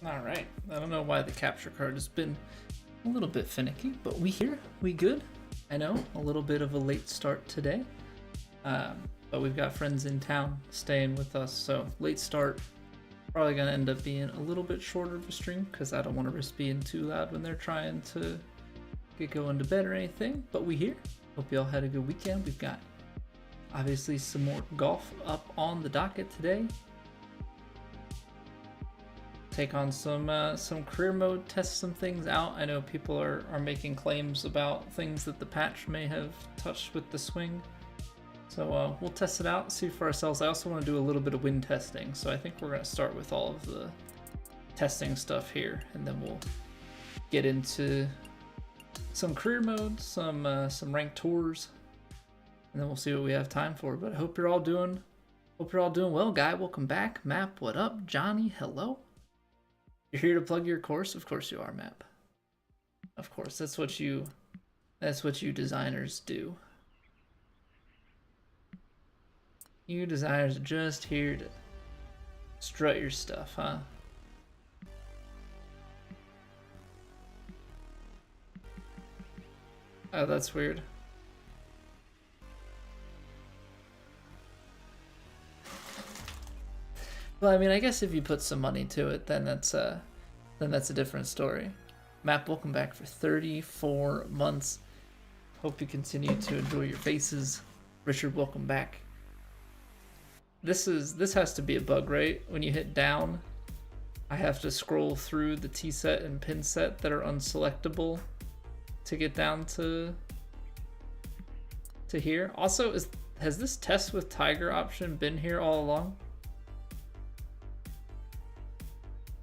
Alright, I don't know why the capture card has been a little bit finicky, but we here, we good. I know, a little bit of a late start today, but we've got friends in town staying with us, so late start. Probably gonna end up being a little bit shorter of a stream because I don't want to risk being too loud when they're trying to get going to bed or anything, but we here. Hope you all had a good weekend. We've got obviously some more golf up on the docket today. Take on some career mode, test some things out. I know people are making claims about things that the patch may have touched with the swing. So we'll test it out, see for ourselves. I also want to do a little bit of wind testing, so I think we're going to start with all of the testing stuff here, and then we'll get into some career mode, some ranked tours, and then we'll see what we have time for. But I hope you're all doing well. Guy, welcome back. Map, what up? Johnny, hello. You're here to plug your course? Of course you are, Map. Of course, that's what you designers do. You designers are just here to strut your stuff, huh? Oh, that's weird. Well, I mean, I guess if you put some money to it, then that's a different story. Map, welcome back for 34 months. Hope you continue to enjoy your faces. Richard, welcome back. This has to be a bug, right? When you hit down, I have to scroll through the tee set and pin set that are unselectable to get down to here. Also, has this test with Tiger option been here all along?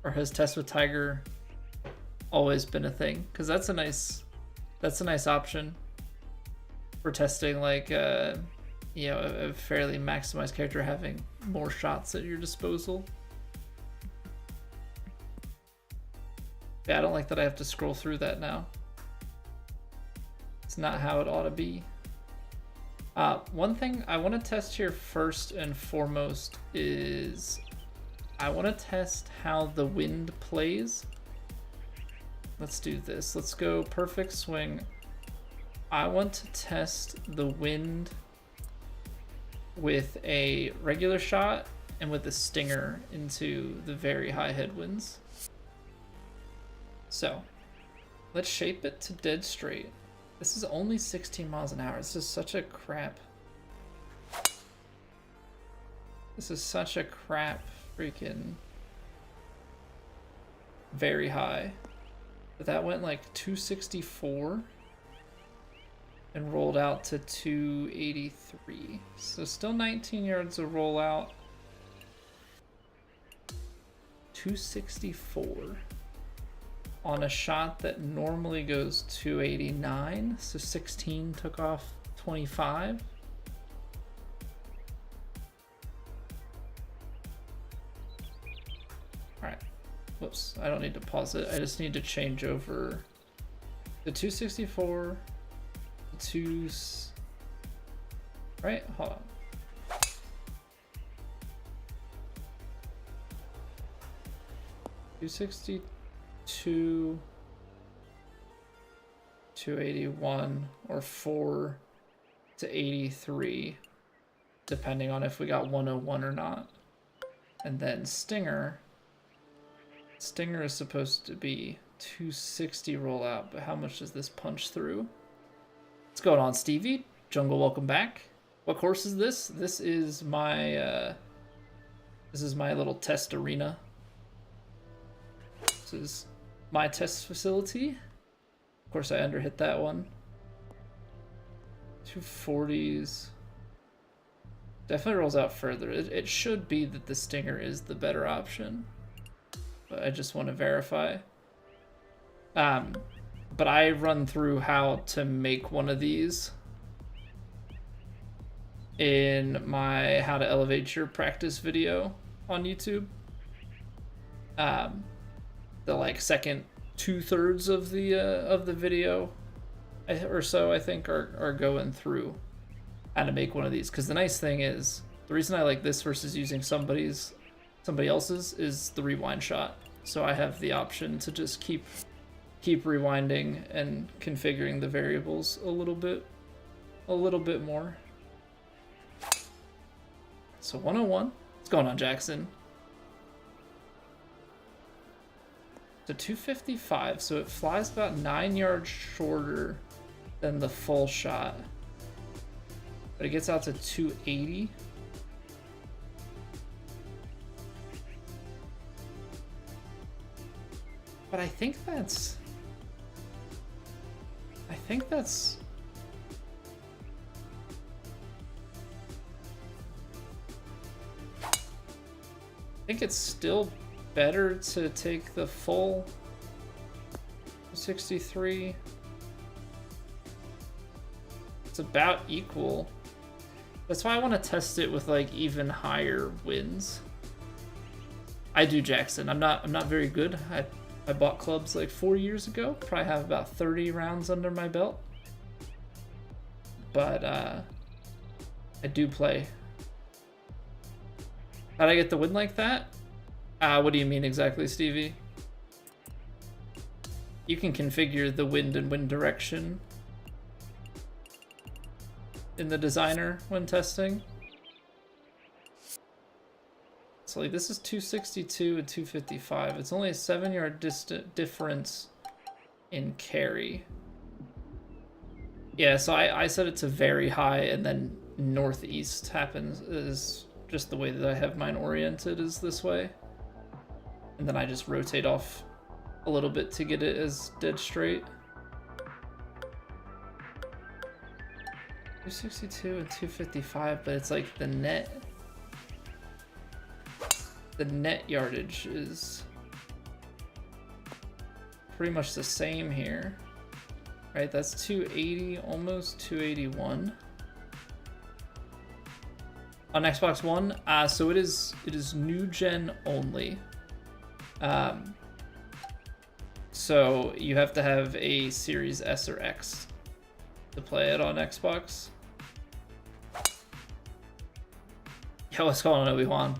Or has test with Tiger always been a thing? Because that's a nice option for testing, like you know, a fairly maximized character having more shots at your disposal. Yeah, I don't like that I have to scroll through that now. It's not how it ought to be. One thing I want to test here first and foremost is I want to test how the wind plays. Let's do this. Let's go perfect swing. I want to test the wind with a regular shot and with a stinger into the very high headwinds. So let's shape it to dead straight. This is only 16 miles an hour. This is such a crap. Freaking very high. But that went like 264 and rolled out to 283. So still 19 yards of rollout. 264 on a shot that normally goes 289. So 16 took off 25. Whoops, I don't need to pause it. I just need to change over the 264 to right? Hold on. $262, 281, or 4 to 83, depending on if we got 101 or not. And then Stinger is supposed to be 260 rollout, but how much does this punch through? What's going on, Stevie? Jungle, welcome back. What course is this? This is my little test arena. This is my test facility. Of course, I underhit that one. 240s. Definitely rolls out further. It should be that the Stinger is the better option, but I just want to verify. But I run through how to make one of these in my how to elevate your practice video on YouTube. The like second 2/3 of the video or so, I think, are going through how to make one of these. Because the nice thing is, the reason I like this versus using somebody else's is the rewind shot. so I have the option to just keep rewinding and configuring the variables a little bit more. So 101. What's going on, Jackson? So 255, so it flies about 9 yards shorter than the full shot, but it gets out to 280. But I think that's I think it's still better to take the full 63. It's about equal. That's why I want to test it with like even higher wins. I do, Jackson. I'm not very good. I bought clubs like 4 years ago. Probably have about 30 rounds under my belt. But I do play. How'd I get the win like that? What do you mean exactly, Stevie? You can configure the wind and wind direction in the designer when testing. So like this is 262 and 255. It's only a 7-yard difference in carry. Yeah, so I set it to very high, and then northeast happens is just the way that I have mine oriented is this way. And then I just rotate off a little bit to get it as dead straight. 262 and 255, but it's like the net yardage is pretty much the same here, right? That's 280, almost 281 on Xbox One. So it is new gen only. So you have to have a Series S or X to play it on Xbox. Yo, what's going on, Obi-Wan?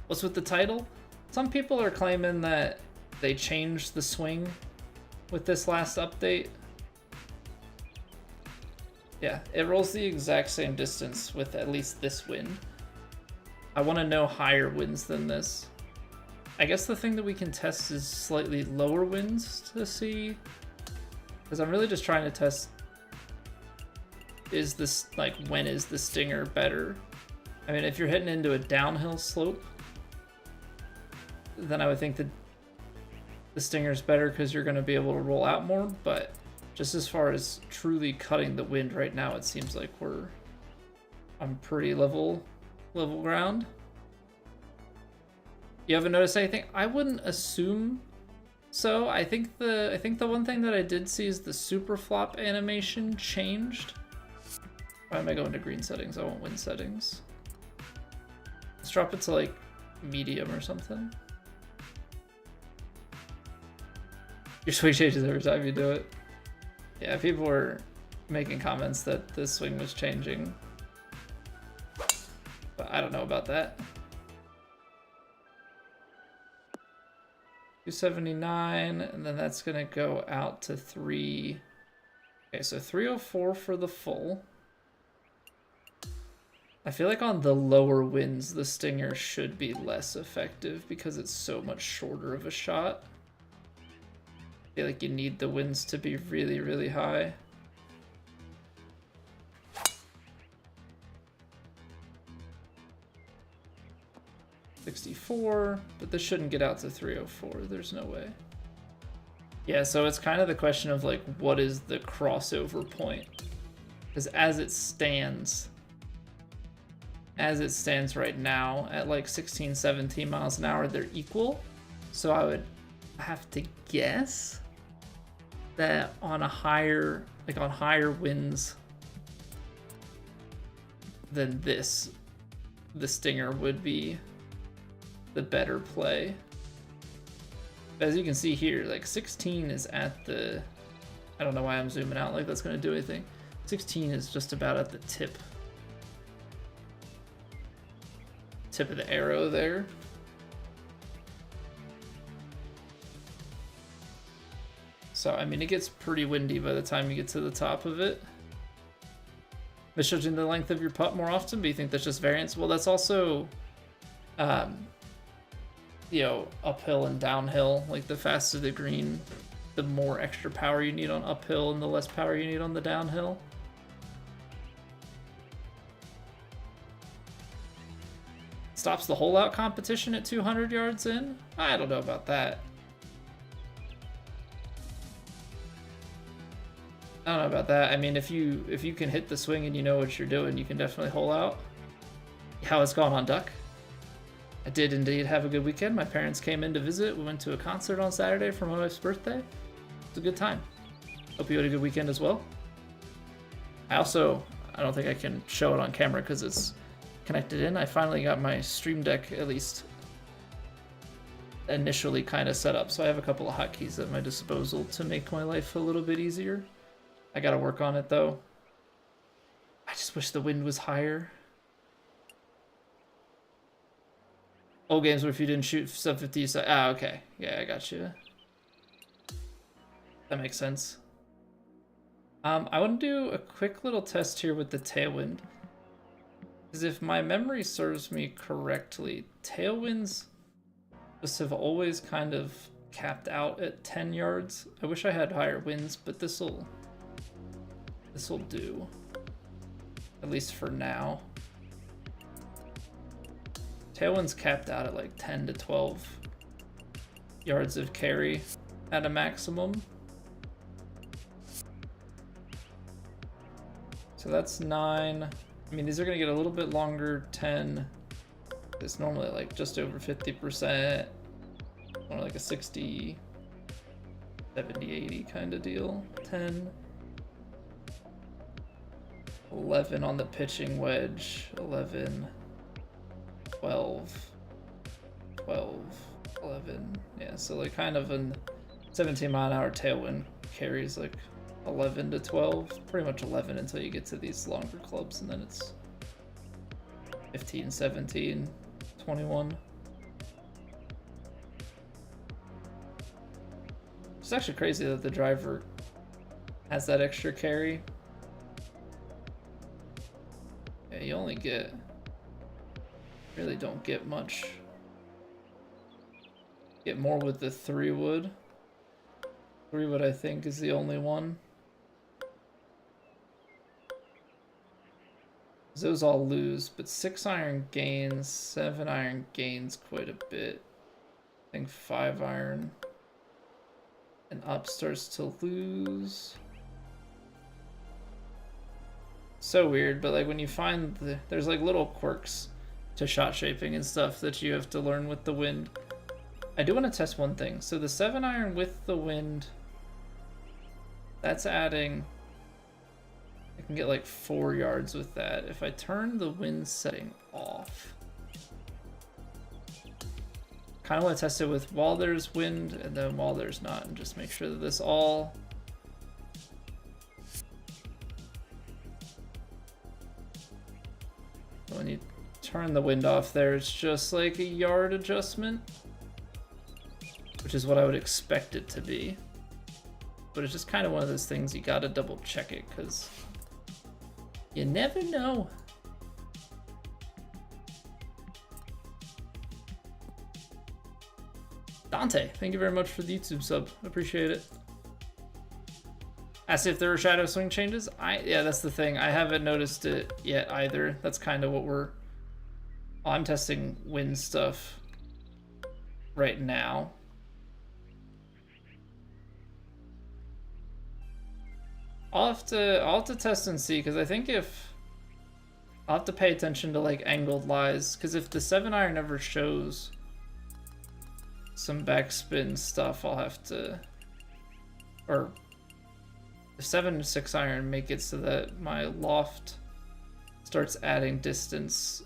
What's with the title? Some people are claiming that they changed the swing with this last update. Yeah, it rolls the exact same distance with at least this win. I want to know higher wins than this. I guess the thing that we can test is slightly lower wins to see, because I'm really just trying to test, is this, like, when is the stinger better? I mean, if you're hitting into a downhill slope, then I would think that the stinger's better because you're going to be able to roll out more, but just as far as truly cutting the wind right now, it seems like we're on pretty level ground. You haven't noticed anything? I wouldn't assume so. I think the one thing that I did see is the super flop animation changed. Why am I going to green settings? I want win settings. Let's drop it to like medium or something. Your swing changes every time you do it. Yeah, people were making comments that the swing was changing, but I don't know about that. 279, and then that's gonna go out to 3. Okay, so 304 for the full. I feel like on the lower winds, the stinger should be less effective because it's so much shorter of a shot. I feel like you need the winds to be really, really high. .64, but this shouldn't get out to 304. There's no way. Yeah, so it's kind of the question of like, what is the crossover point? Because as it stands right now at like 16, 17 miles an hour, they're equal. So I would have to guess that on a higher, like on higher winds than this, the stinger would be the better play. As you can see here, like 16 is at the, I don't know why I'm zooming out like that's going to do anything. 16 is just about at the tip of the arrow there. So, I mean, it gets pretty windy by the time you get to the top of it. Misjudging the length of your putt more often, but you think that's just variance? Well, that's also, you know, uphill and downhill. Like, the faster the green, the more extra power you need on uphill and the less power you need on the downhill. Stops the hole-out competition at 200 yards in? I don't know about that. I don't know about that. I mean, if you can hit the swing and you know what you're doing, you can definitely hole out. How it's gone on Duck? I did indeed have a good weekend. My parents came in to visit. We went to a concert on Saturday for my wife's birthday. It was a good time. Hope you had a good weekend as well. I don't think I can show it on camera because it's connected in. I finally got my Stream Deck, at least initially, kind of set up. So I have a couple of hotkeys at my disposal to make my life a little bit easier. I gotta work on it though. I just wish the wind was higher. Old games where if you didn't shoot sub 50, you say, ah, okay. Yeah, I got you. That makes sense. I want to do a quick little test here with the tailwind. Because if my memory serves me correctly, tailwinds just have always kind of capped out at 10 yards. I wish I had higher winds, but this'll do. At least for now. Tailwind's capped out at like 10 to 12 yards of carry at a maximum. So that's 9. I mean, these are going to get a little bit longer. 10. It's normally like just over 50%. More like a 60, 70, 80 kind of deal. 10. 11 on the pitching wedge. 11. 12. 12. 11. Yeah, so like kind of a 17 mile an hour tailwind carries like 11 to 12. Pretty much 11 until you get to these longer clubs, and then it's 15, 17, 21. It's actually crazy that the driver has that extra carry. Yeah, you only get, really don't get much. Get more with the 3-wood. 3-wood, I think, is the only one. Those all lose, but 6-iron gains, 7-iron gains quite a bit. I think 5-iron and up starts to lose. So weird, but like when you find there's like little quirks to shot shaping and stuff that you have to learn with the wind. I do want to test one thing. So the 7-iron with the wind, that's adding, I can get like 4 yards with that. If I turn the wind setting off, kind of want to test it with while there's wind and then while there's not, and just make sure that this all when you turn the wind off there, it's just like a yard adjustment, which is what I would expect it to be. But it's just kind of one of those things you gotta double check it, because you never know. Dante, thank you very much for the YouTube sub. Appreciate it. Asked if there were shadow swing changes. Yeah, that's the thing. I haven't noticed it yet either. That's kind of what I'm testing wind stuff right now. I'll have to test and see, because I think I'll have to pay attention to like angled lies, because if the 7-iron ever shows some backspin stuff, I'll have to, or if 7 to 6-iron make it so that my loft starts adding distance.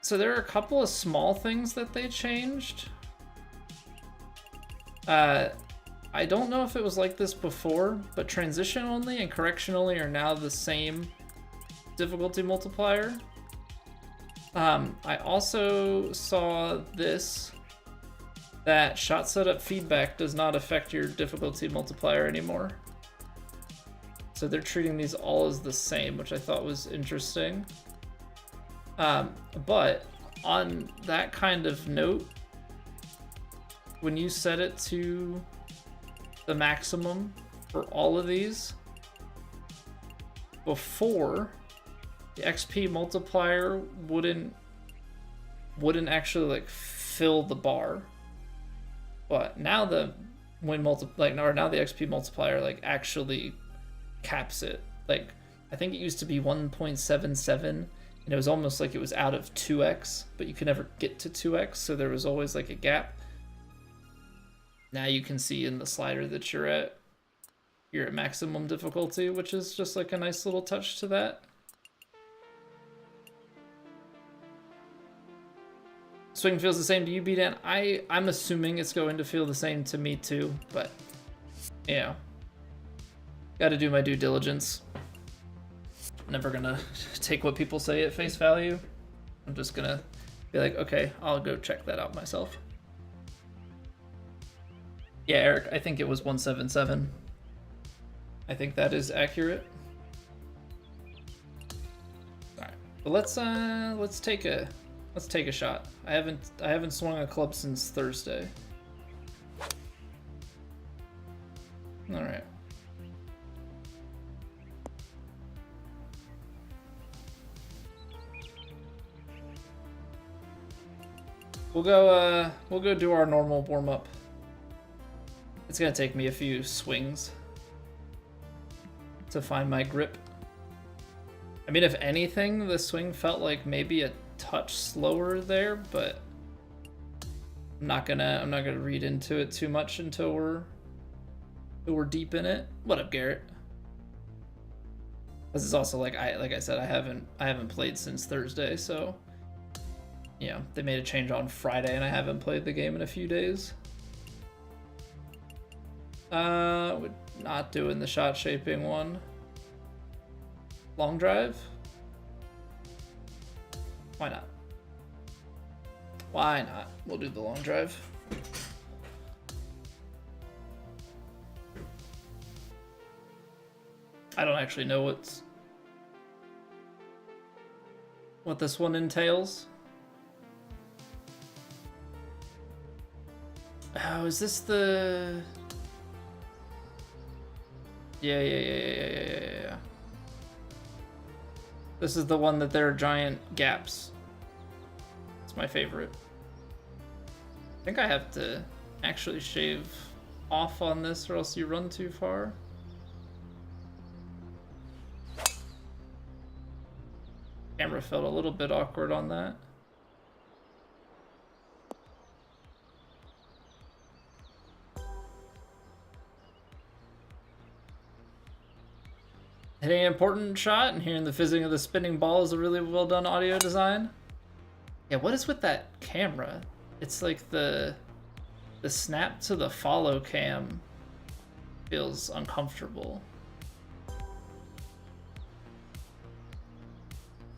So there are a couple of small things that they changed. I don't know if it was like this before, but transition only and correction only are now the same difficulty multiplier. I also saw this, that shot setup feedback does not affect your difficulty multiplier anymore. So they're treating these all as the same, which I thought was interesting. But on that kind of note, when you set it to the maximum for all of these, before, the XP multiplier wouldn't actually like fill the bar. But now the now the XP multiplier like actually caps it. Like I think it used to be 1.77 and it was almost like it was out of 2x, but you could never get to 2x, so there was always like a gap. Now you can see in the slider that you're at maximum difficulty, which is just like a nice little touch to that. Swing feels the same to you, B-Dan? I'm assuming it's going to feel the same to me too, but you know, gotta do my due diligence. Never gonna take what people say at face value. I'm just gonna be like, okay, I'll go check that out myself. Yeah, Eric, I think it was 177. I think that is accurate. All right, but let's take a shot. I haven't swung a club since Thursday. All right. We'll go do our normal warm up. It's gonna take me a few swings to find my grip. I mean, if anything, the swing felt like maybe a touch slower there, but I'm not gonna read into it too much until we're deep in it. What up, Garrett? This is also like I said, I haven't played since Thursday, so you know, they made a change on Friday and I haven't played the game in a few days. We're not doing the shot shaping one. Long drive? Why not? Why not? We'll do the long drive. I don't actually know what this one entails. Oh, is this the... Yeah. This is the one that there are giant gaps. It's my favorite. I think I have to actually shave off on this or else you run too far. Camera felt a little bit awkward on that. Hitting an important shot and hearing the fizzing of the spinning ball is a really well done audio design. Yeah, what is with that camera? It's like the snap to the follow cam feels uncomfortable.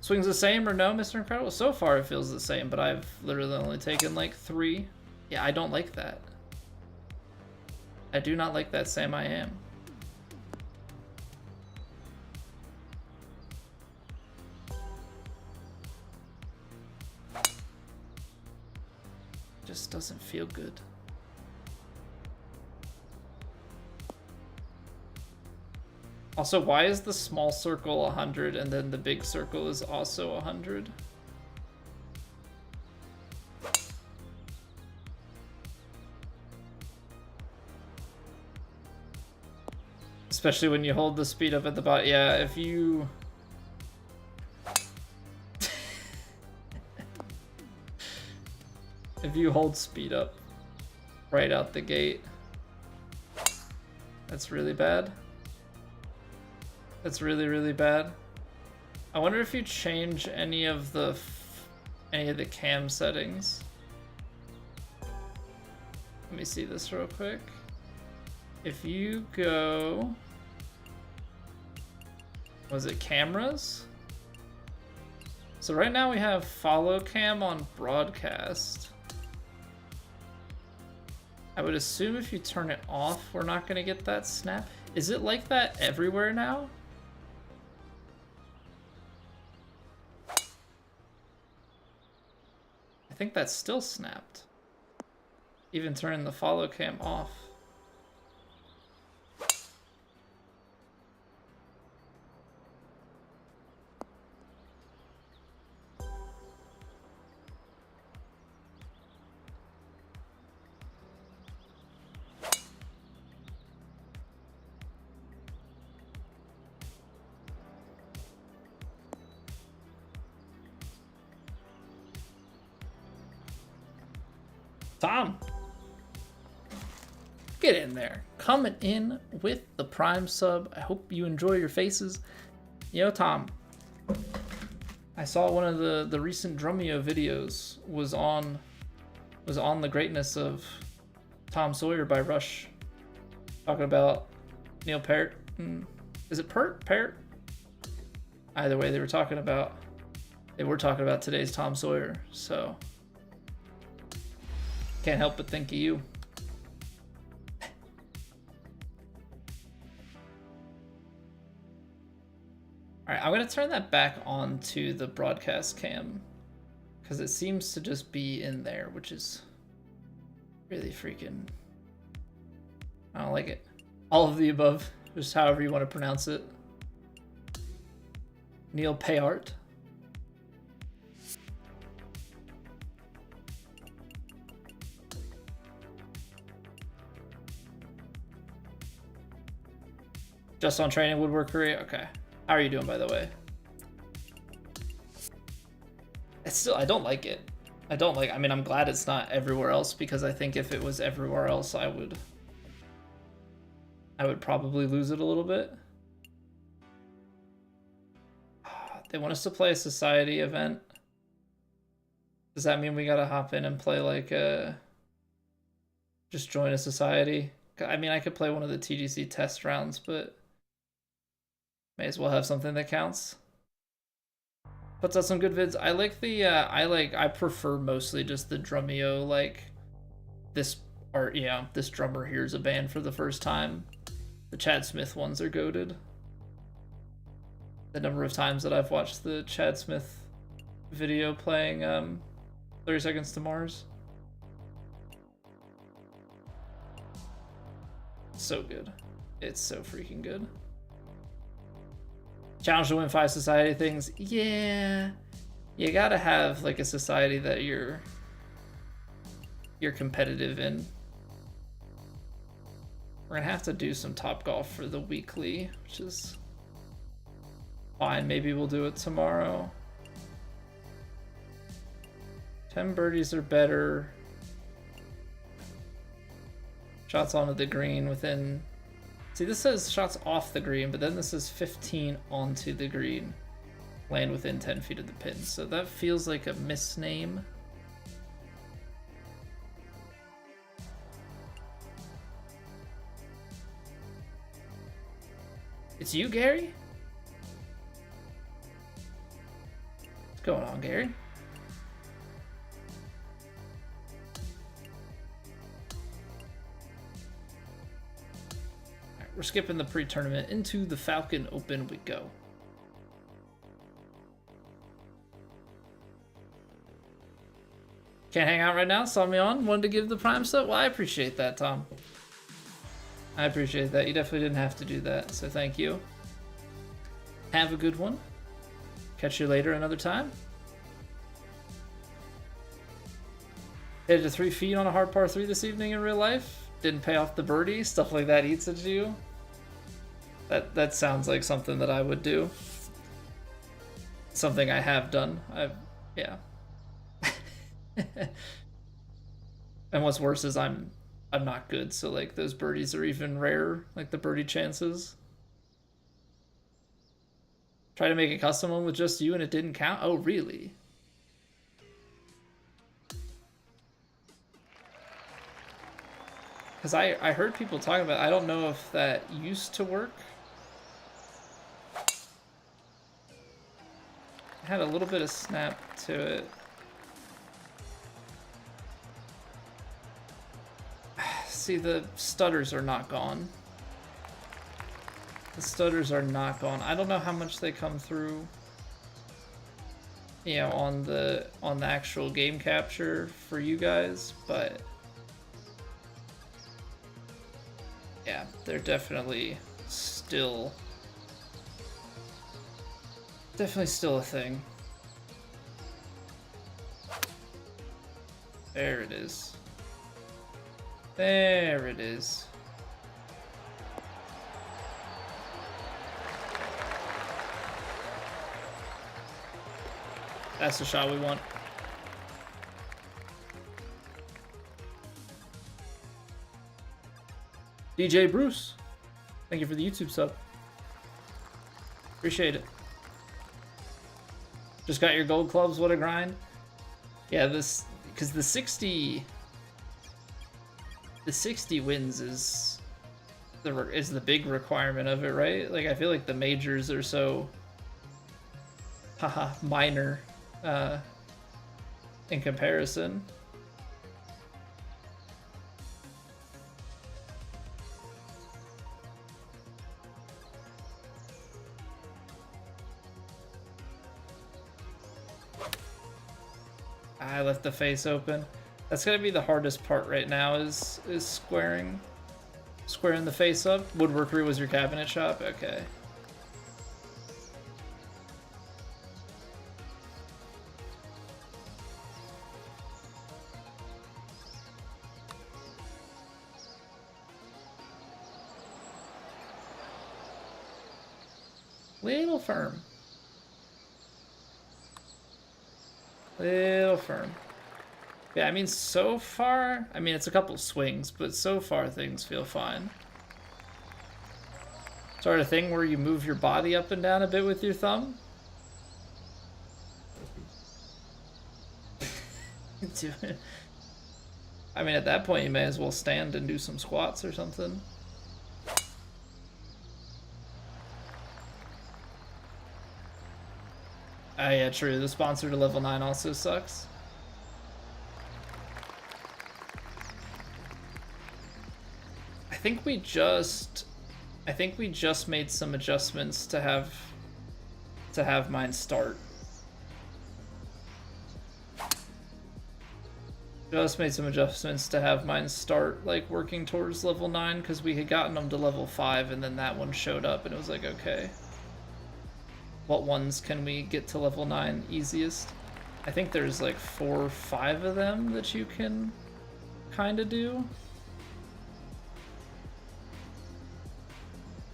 Swings the same or no, Mr. Incredible? So far it feels the same, but I've literally only taken like 3. Yeah, I don't like that. I do not like that, Sam I am. Just doesn't feel good. Also, why is the small circle 100 and then the big circle is also 100? Especially when you hold the speed up at the bottom. Yeah, if you... if you hold speed up right out the gate, that's really bad. That's really, really bad. I wonder if you change any of the cam settings. Let me see this real quick. If you go, was it cameras? So right now we have follow cam on broadcast. I would assume if you turn it off, we're not gonna get that snap. Is it like that everywhere now? I think that's still snapped. Even turning the follow cam off. Tom, get in there. Coming in with the Prime sub. I hope you enjoy your faces. Yo, Tom. I saw one of the recent Drumeo videos was on the greatness of Tom Sawyer by Rush, talking about Neil Peart. Is it Peart? Peart? Either way, they were talking about today's Tom Sawyer. So. Can't help but think of you. Alright, I'm going to turn that back on to the broadcast cam, because it seems to just be in there, which is really freaking... I don't like it. All of the above, just however you want to pronounce it. Neil Peart. Just on training, woodwork career. Okay. How are you doing, by the way? It's still, I don't like it. I mean, I'm glad it's not everywhere else, because I think if it was everywhere else, I would probably lose it a little bit. They want us to play a society event. Does that mean we gotta hop in and play like just join a society? I mean, I could play one of the TGC test rounds, but may as well have something that counts. Puts out some good vids. I like the I prefer mostly just the Drumeo, like this art. Yeah, this drummer hears a band for the first time. The Chad Smith ones are goated. The number of times that I've watched the Chad Smith video playing 30 Seconds to Mars. So good. It's so freaking good. Challenge to win 5 society things. Yeah. You gotta have like a society that you're competitive in. We're gonna have to do some Top Golf for the weekly, which is fine. Maybe we'll do it tomorrow. 10 birdies or better. Shots onto the green within... See, this says shots off the green, but then this is 15 onto the green. Land within 10 feet of the pin. So that feels like a misname. It's you, Gary? What's going on, Gary? We're skipping the pre-tournament. Into the Falcon Open we go. Can't hang out right now, saw me on, wanted to give the Prime sub? Well, I appreciate that, Tom. I appreciate that. You definitely didn't have to do that, so thank you. Have a good one. Catch you later another time. Hit it to 3 feet on a hard par 3 this evening in real life. Didn't pay off the birdie, stuff like that eats at you. That sounds like something that I would do. Something I have done. Yeah. And what's worse is I'm not good, so like those birdies are even rarer, like the birdie chances. Try to make a custom one with just you and it didn't count? Oh, really? Because I heard people talking about it. I don't know if that used to work. It had a little bit of snap to it. See, the stutters are not gone. The stutters are not gone. I don't know how much they come through, you know, on the actual game capture for you guys, but yeah, they're definitely still a thing. There it is. There it is. That's the shot we want. DJ Bruce, thank you for the YouTube sub. Appreciate it. Just got your gold clubs, what a grind. Yeah, this, because the 60 wins is the big requirement of it, right? Like, I feel like the majors are so minor in comparison. I left the face open. That's gonna be the hardest part right now, is squaring the face up. Woodworkery was your cabinet shop? Okay. Little firm. Little firm. Yeah, I mean, so far, I mean, it's a couple swings, but so far things feel fine. Sort of thing where you move your body up and down a bit with your thumb. I mean, at that point, you may as well stand and do some squats or something. Oh yeah, true. The sponsor to level 9 also sucks. I think we just made some adjustments to have mine start. Just made some adjustments to have mine start, like, working towards level 9, because we had gotten them to level 5 and then that one showed up and it was like, okay, what ones can we get to level 9 easiest? I think there's like 4 or 5 of them that you can kind of do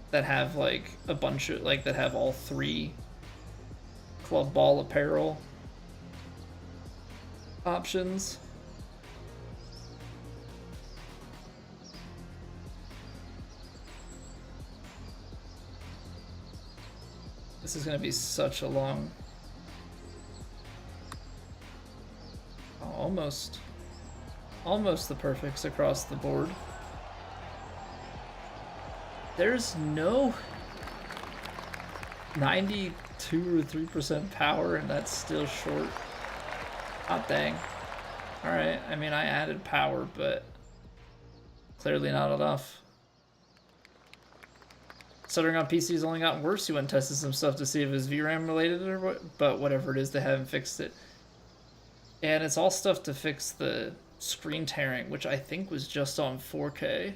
that have like a bunch of, like, that have all 3 club ball apparel options. This is going to be such a long... Oh, almost the perfects across the board. There's no 92 or 3% power, and that's still short. Hot dang. Alright, I mean, I added power, but clearly not enough. Stuttering on PC has only gotten worse. He went and tested some stuff to see if it was VRAM related or what, but whatever it is, they haven't fixed it. And it's all stuff to fix the screen tearing, which I think was just on 4K.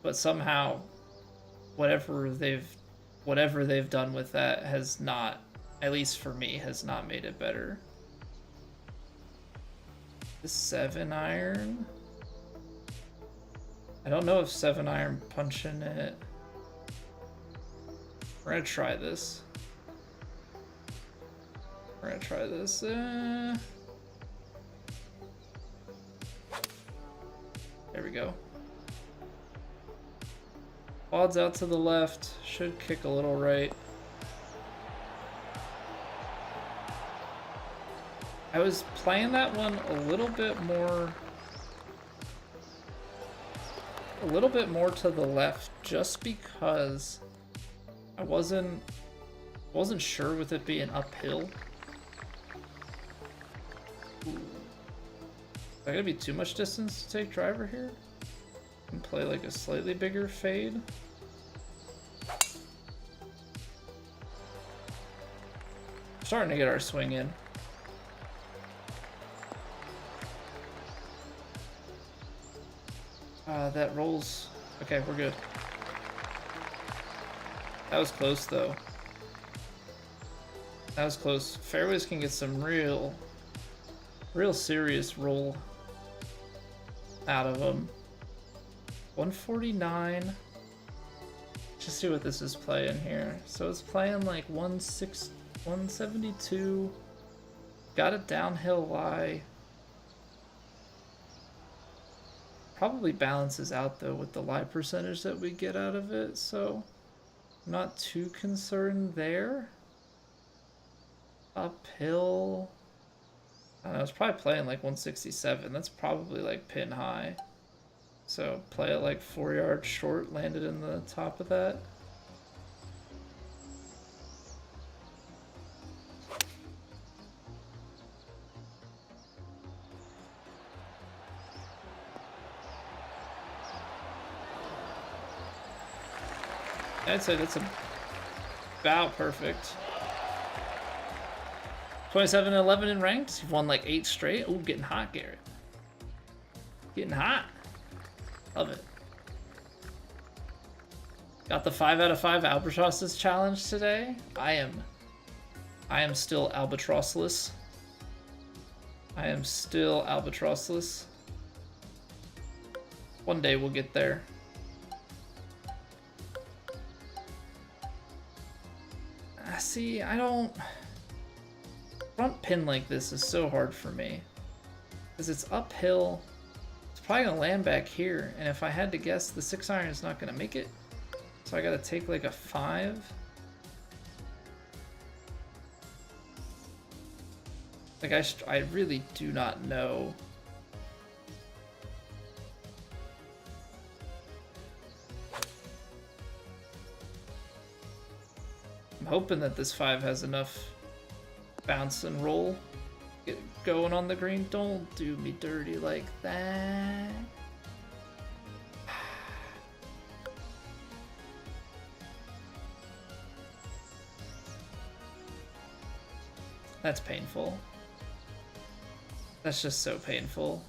But somehow, whatever they've done with that has not, at least for me, has not made it better. The 7-iron. I don't know if 7-iron punching it. We're gonna try this. There we go. Quads out to the left. Should kick a little right. I was playing that one a little bit more to the left, just because I wasn't sure with it being uphill. Ooh. Is that gonna be too much distance to take driver here? And play like a slightly bigger fade. Starting to get our swing in. That rolls. Okay, we're good. That was close though. That was close. Fairways can get some real serious roll out of them. 149. Just see what this is playing here. So it's playing like 172. Got a downhill lie. Probably balances out though with the lie percentage that we get out of it, so I'm not too concerned there. Uphill. I don't know, it's probably playing like 167. That's probably like pin high. So play it like 4 yards short, landed in the top of that. I'd say that's about perfect. 27-11 in ranked. You've won like 8 straight. Oh, getting hot, Garrett. Getting hot. Love it. Got the 5 out of 5 albatrosses challenge today. I am still albatrossless. I am still albatrossless. One day we'll get there. See, I don't... Front pin like this is so hard for me. Because it's uphill. It's probably going to land back here. And if I had to guess, the 6-iron is not going to make it. So I got to take like a 5. Like, I really do not know. I'm hoping that this 5 has enough bounce and roll going on the green. Don't do me dirty like that. That's painful. That's just so painful.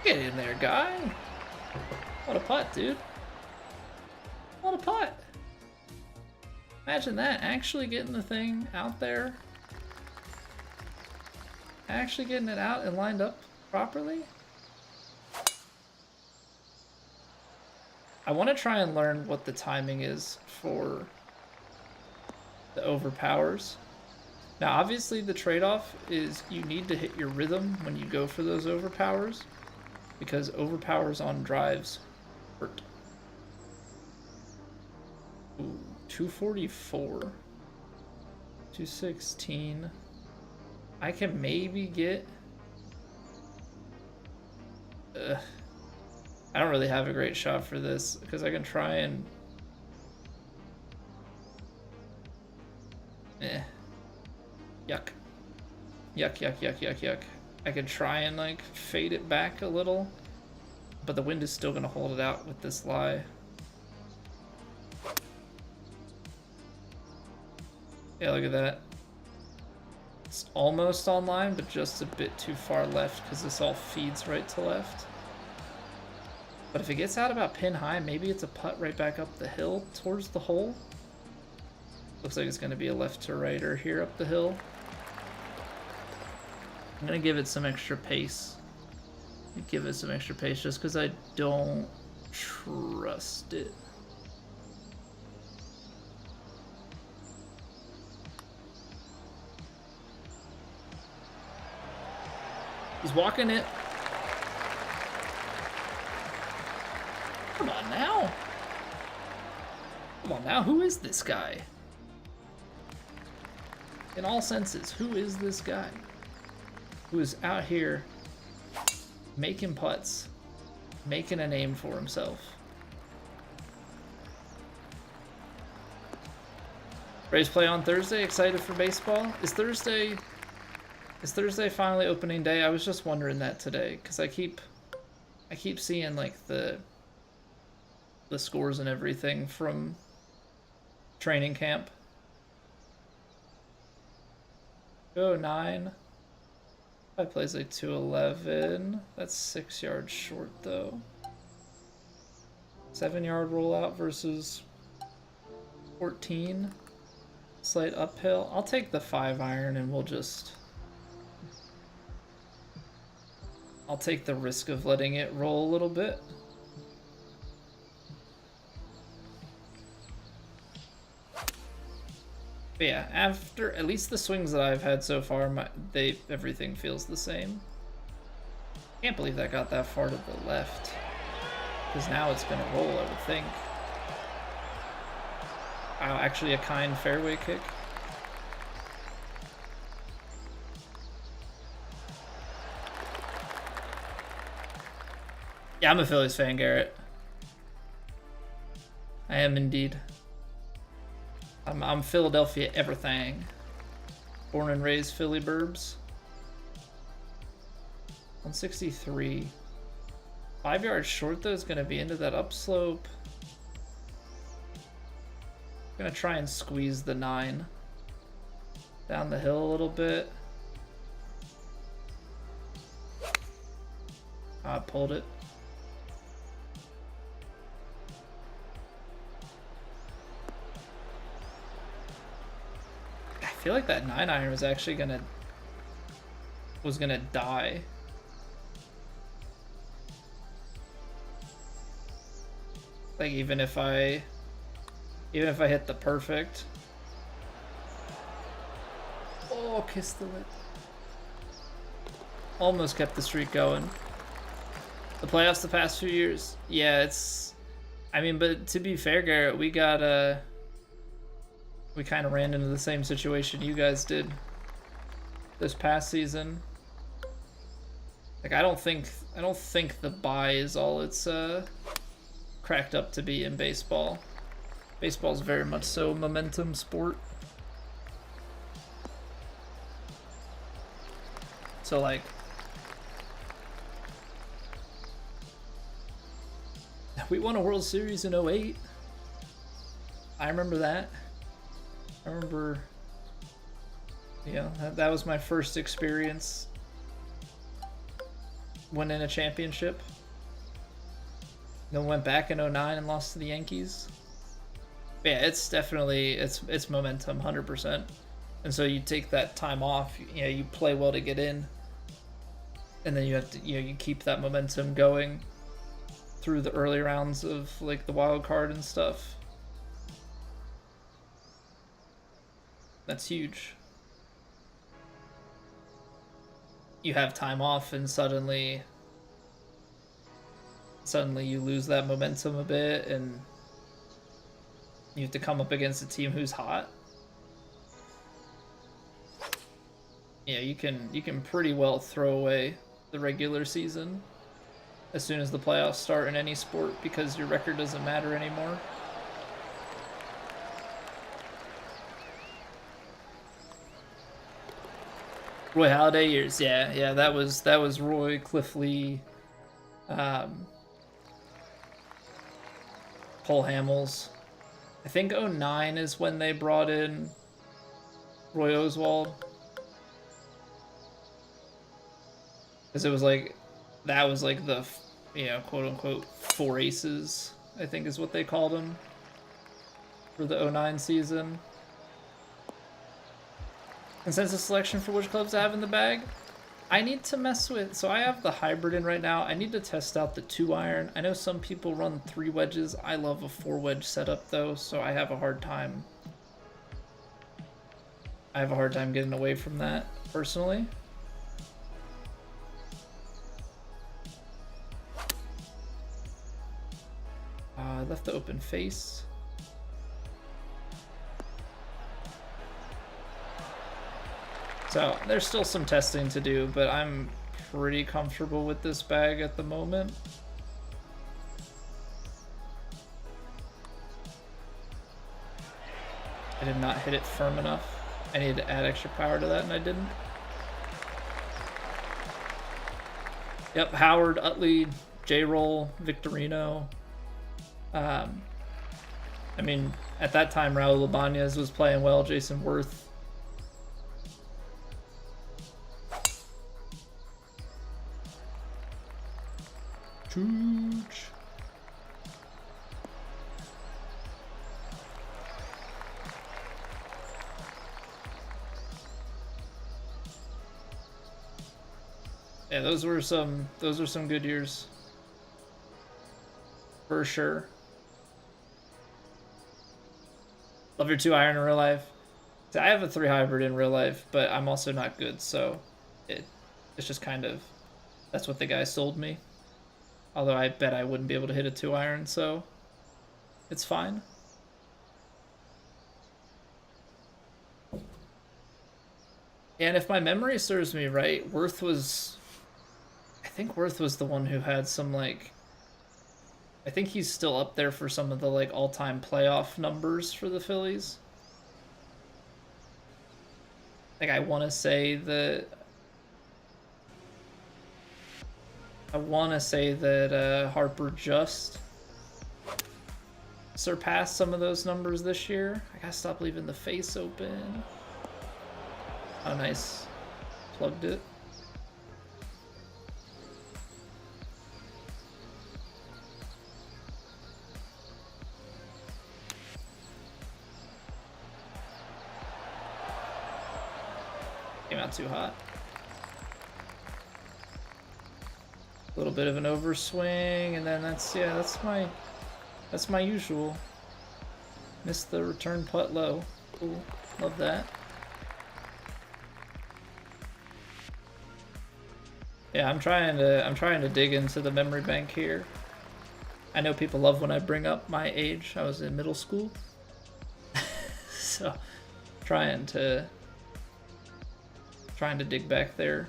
Get in there, guy. What a putt, dude. What a putt. Imagine that, actually getting the thing out there. Actually getting it out and lined up properly. I want to try and learn what the timing is for the overpowers. Now, obviously the trade-off is you need to hit your rhythm when you go for those overpowers, because overpowers on drives hurt. Ooh, 244. 216. I can maybe get... I don't really have a great shot for this, because I can try and... Yuck. Yuck, yuck, yuck, yuck, yuck. I could try and like fade it back a little, but the wind is still gonna hold it out with this lie. Yeah, look at that. It's almost online, but just a bit too far left because this all feeds right to left. But if it gets out about pin high, maybe it's a putt right back up the hill towards the hole. Looks like it's gonna be a left to righter here up the hill. I'm gonna give it some extra pace. Give it some extra pace just because I don't trust it. He's walking it. Come on now. Come on now, who is this guy? In all senses, who is this guy? who is out here making putts, making a name for himself. Rays play on Thursday. Excited for baseball. Is Thursday finally opening day? I was just wondering that today because I keep seeing like the scores and everything from training camp. Go 9. I plays like 211. That's 6 yards short though. 7-yard rollout versus 14. Slight uphill. I'll take the 5-iron and I'll take the risk of letting it roll a little bit. But yeah, after at least the swings that I've had so far, everything feels the same. Can't believe that got that far to the left. Because now it's gonna roll, I would think. Wow, actually a kind fairway kick. Yeah, I'm a Phillies fan, Garrett. I am indeed. I'm Philadelphia everything. Born and raised Philly burbs. 163. 5 yards short though is gonna be into that upslope. I'm gonna try and squeeze the 9 down the hill a little bit. I pulled it. I feel like that 9-iron was actually gonna die. Like even if I hit the perfect. Oh, kiss the lip. Almost kept the streak going. The playoffs the past few years. Yeah, I mean, but to be fair, Garrett, we kind of ran into the same situation you guys did this past season. Like I don't think the bye is all it's cracked up to be in baseball. Baseball's very much so a momentum sport. So like we won a World Series in 08. I remember that. I remember, yeah, that was my first experience winning a championship. Then went back in 09 and lost to the Yankees. But yeah, it's definitely, it's momentum, 100%. And so you take that time off, you play well to get in, and then you have to, you keep that momentum going through the early rounds of like the wild card and stuff. That's huge. You have time off and suddenly you lose that momentum a bit and you have to come up against a team who's hot. Yeah, you can pretty well throw away the regular season as soon as the playoffs start in any sport because your record doesn't matter anymore. Roy Halladay years, yeah, that was Roy, Cliff Lee, Cole Hamels. I think 09 is when they brought in Roy Oswald. Because it was like, that was like the, quote unquote, 4 aces, I think is what they called them for the 09 season. Consensus selection for which clubs I have in the bag? I need to mess with, so I have the hybrid in right now. I need to test out the 2-iron. I know some people run 3 wedges. I love a 4-wedge setup though, so I have a hard time. Getting away from that, personally. I left the open face. So there's still some testing to do, but I'm pretty comfortable with this bag at the moment. I did not hit it firm enough. I needed to add extra power to that, and I didn't. Yep, Howard, Utley, J-Roll, Victorino. I mean, at that time, Raul Ibanez was playing well, Jason Worth. Chooch. Yeah, those were some good years. For sure. Love your 2-iron in real life. I have a 3 hybrid in real life, but I'm also not good, so it's just kind of, that's what the guy sold me. Although I bet I wouldn't be able to hit a 2-iron, so it's fine. And if my memory serves me right, I think Worth was the one who had some, like, I think he's still up there for some of the, like, all-time playoff numbers for the Phillies. Like, I want to say that Harper just surpassed some of those numbers this year. I gotta stop leaving the face open. Oh, nice. Plugged it. Came out too hot. A little bit of an overswing, and then that's my usual. Missed the return putt low. Cool. Love that. Yeah, I'm trying to dig into the memory bank here. I know people love when I bring up my age. I was in middle school. So trying to dig back there.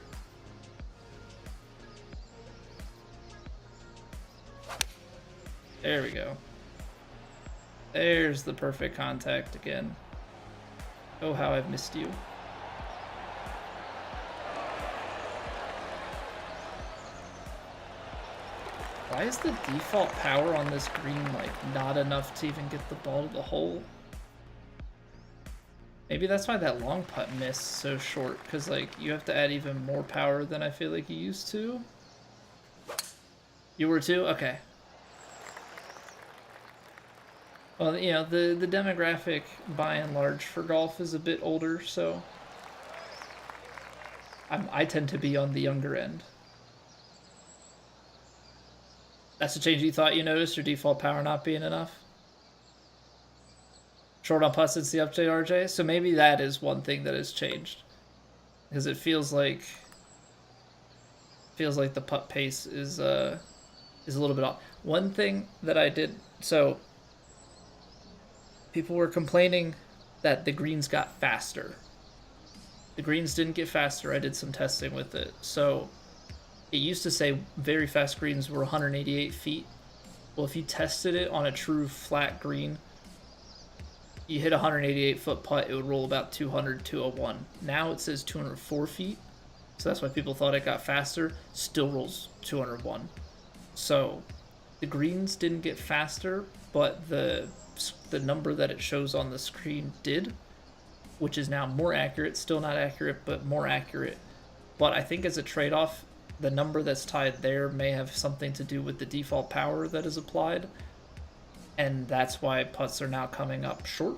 There we go. There's the perfect contact again. Oh, how I've missed you. Why is the default power on this green, like, not enough to even get the ball to the hole? Maybe that's why that long putt missed so short, because, like, you have to add even more power than I feel like you used to. You were too? Okay. Well, you know, the demographic, by and large, for golf is a bit older, so I tend to be on the younger end. That's a change you thought you noticed, your default power not being enough? Short on putts since the update, RJ? So maybe that is one thing that has changed. Because it feels like the putt pace is a little bit off. One thing that I did, so people were complaining that the greens got faster. The greens didn't get faster. I did some testing with it. So it used to say very fast greens were 188 feet. Well, if you tested it on a true flat green, you hit a 188-foot putt, it would roll about 200, 201. Now it says 204 feet, so that's why people thought it got faster. Still rolls 201. So the greens didn't get faster, but the number that it shows on the screen did, which is now more accurate. Still not accurate, but more accurate. But I think as a trade-off, the number that's tied there may have something to do with the default power that is applied, and that's why putts are now coming up short.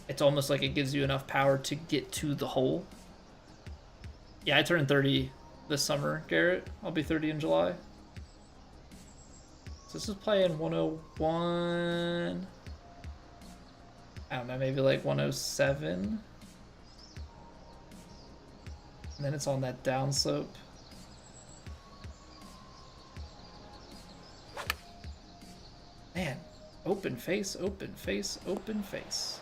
It's almost like it gives you enough power to get to the hole. Yeah, I turned 30 this summer, Garrett. I'll be 30 in July. So this is playing 101. I don't know, maybe like 107. And then it's on that downslope. Man, open face, open face, open face.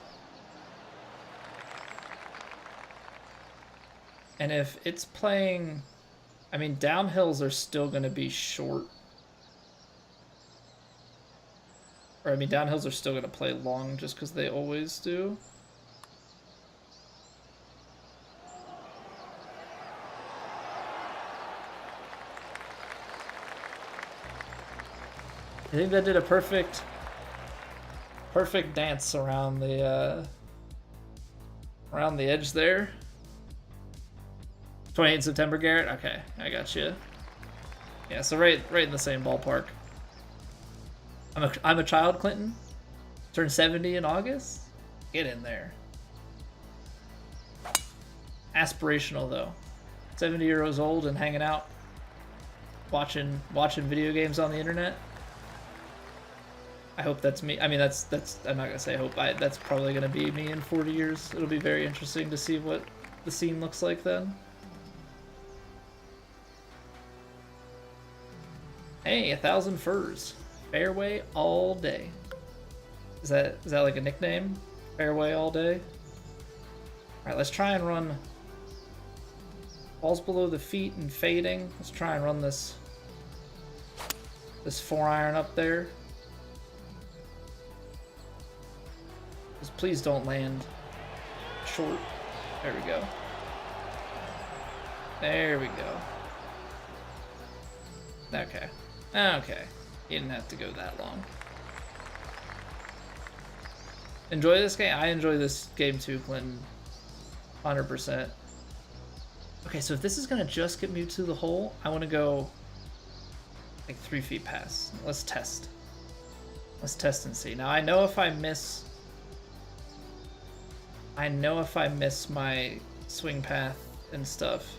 And if it's playing, I mean, downhills are still going to be short. Or, I mean, downhills are still going to play long just because they always do. I think that did a perfect dance around the edge there. 28 September, Garrett. Okay, I got you. Yeah, so right in the same ballpark. I'm a child, Clinton. Turned 70 in August. Get in there. Aspirational though. 70 years old and hanging out, watching video games on the internet. I hope that's me. I mean, that's. I'm not gonna say hope. That's probably gonna be me in 40 years. It'll be very interesting to see what the scene looks like then. Hey, 1,000 furs. Fairway all day. Is that like a nickname? Fairway all day. All right, let's try and run. Balls below the feet and fading. Let's try and run this 4-iron up there. Just please don't land short. There we go. There we go. Okay. Okay. You didn't have to go that long. Enjoy this game? I enjoy this game too, Clinton. 100%. Okay, so if this is gonna just get me to the hole, I want to go like 3 feet past. Let's test. Let's test and see. Now I know if I miss my swing path and stuff.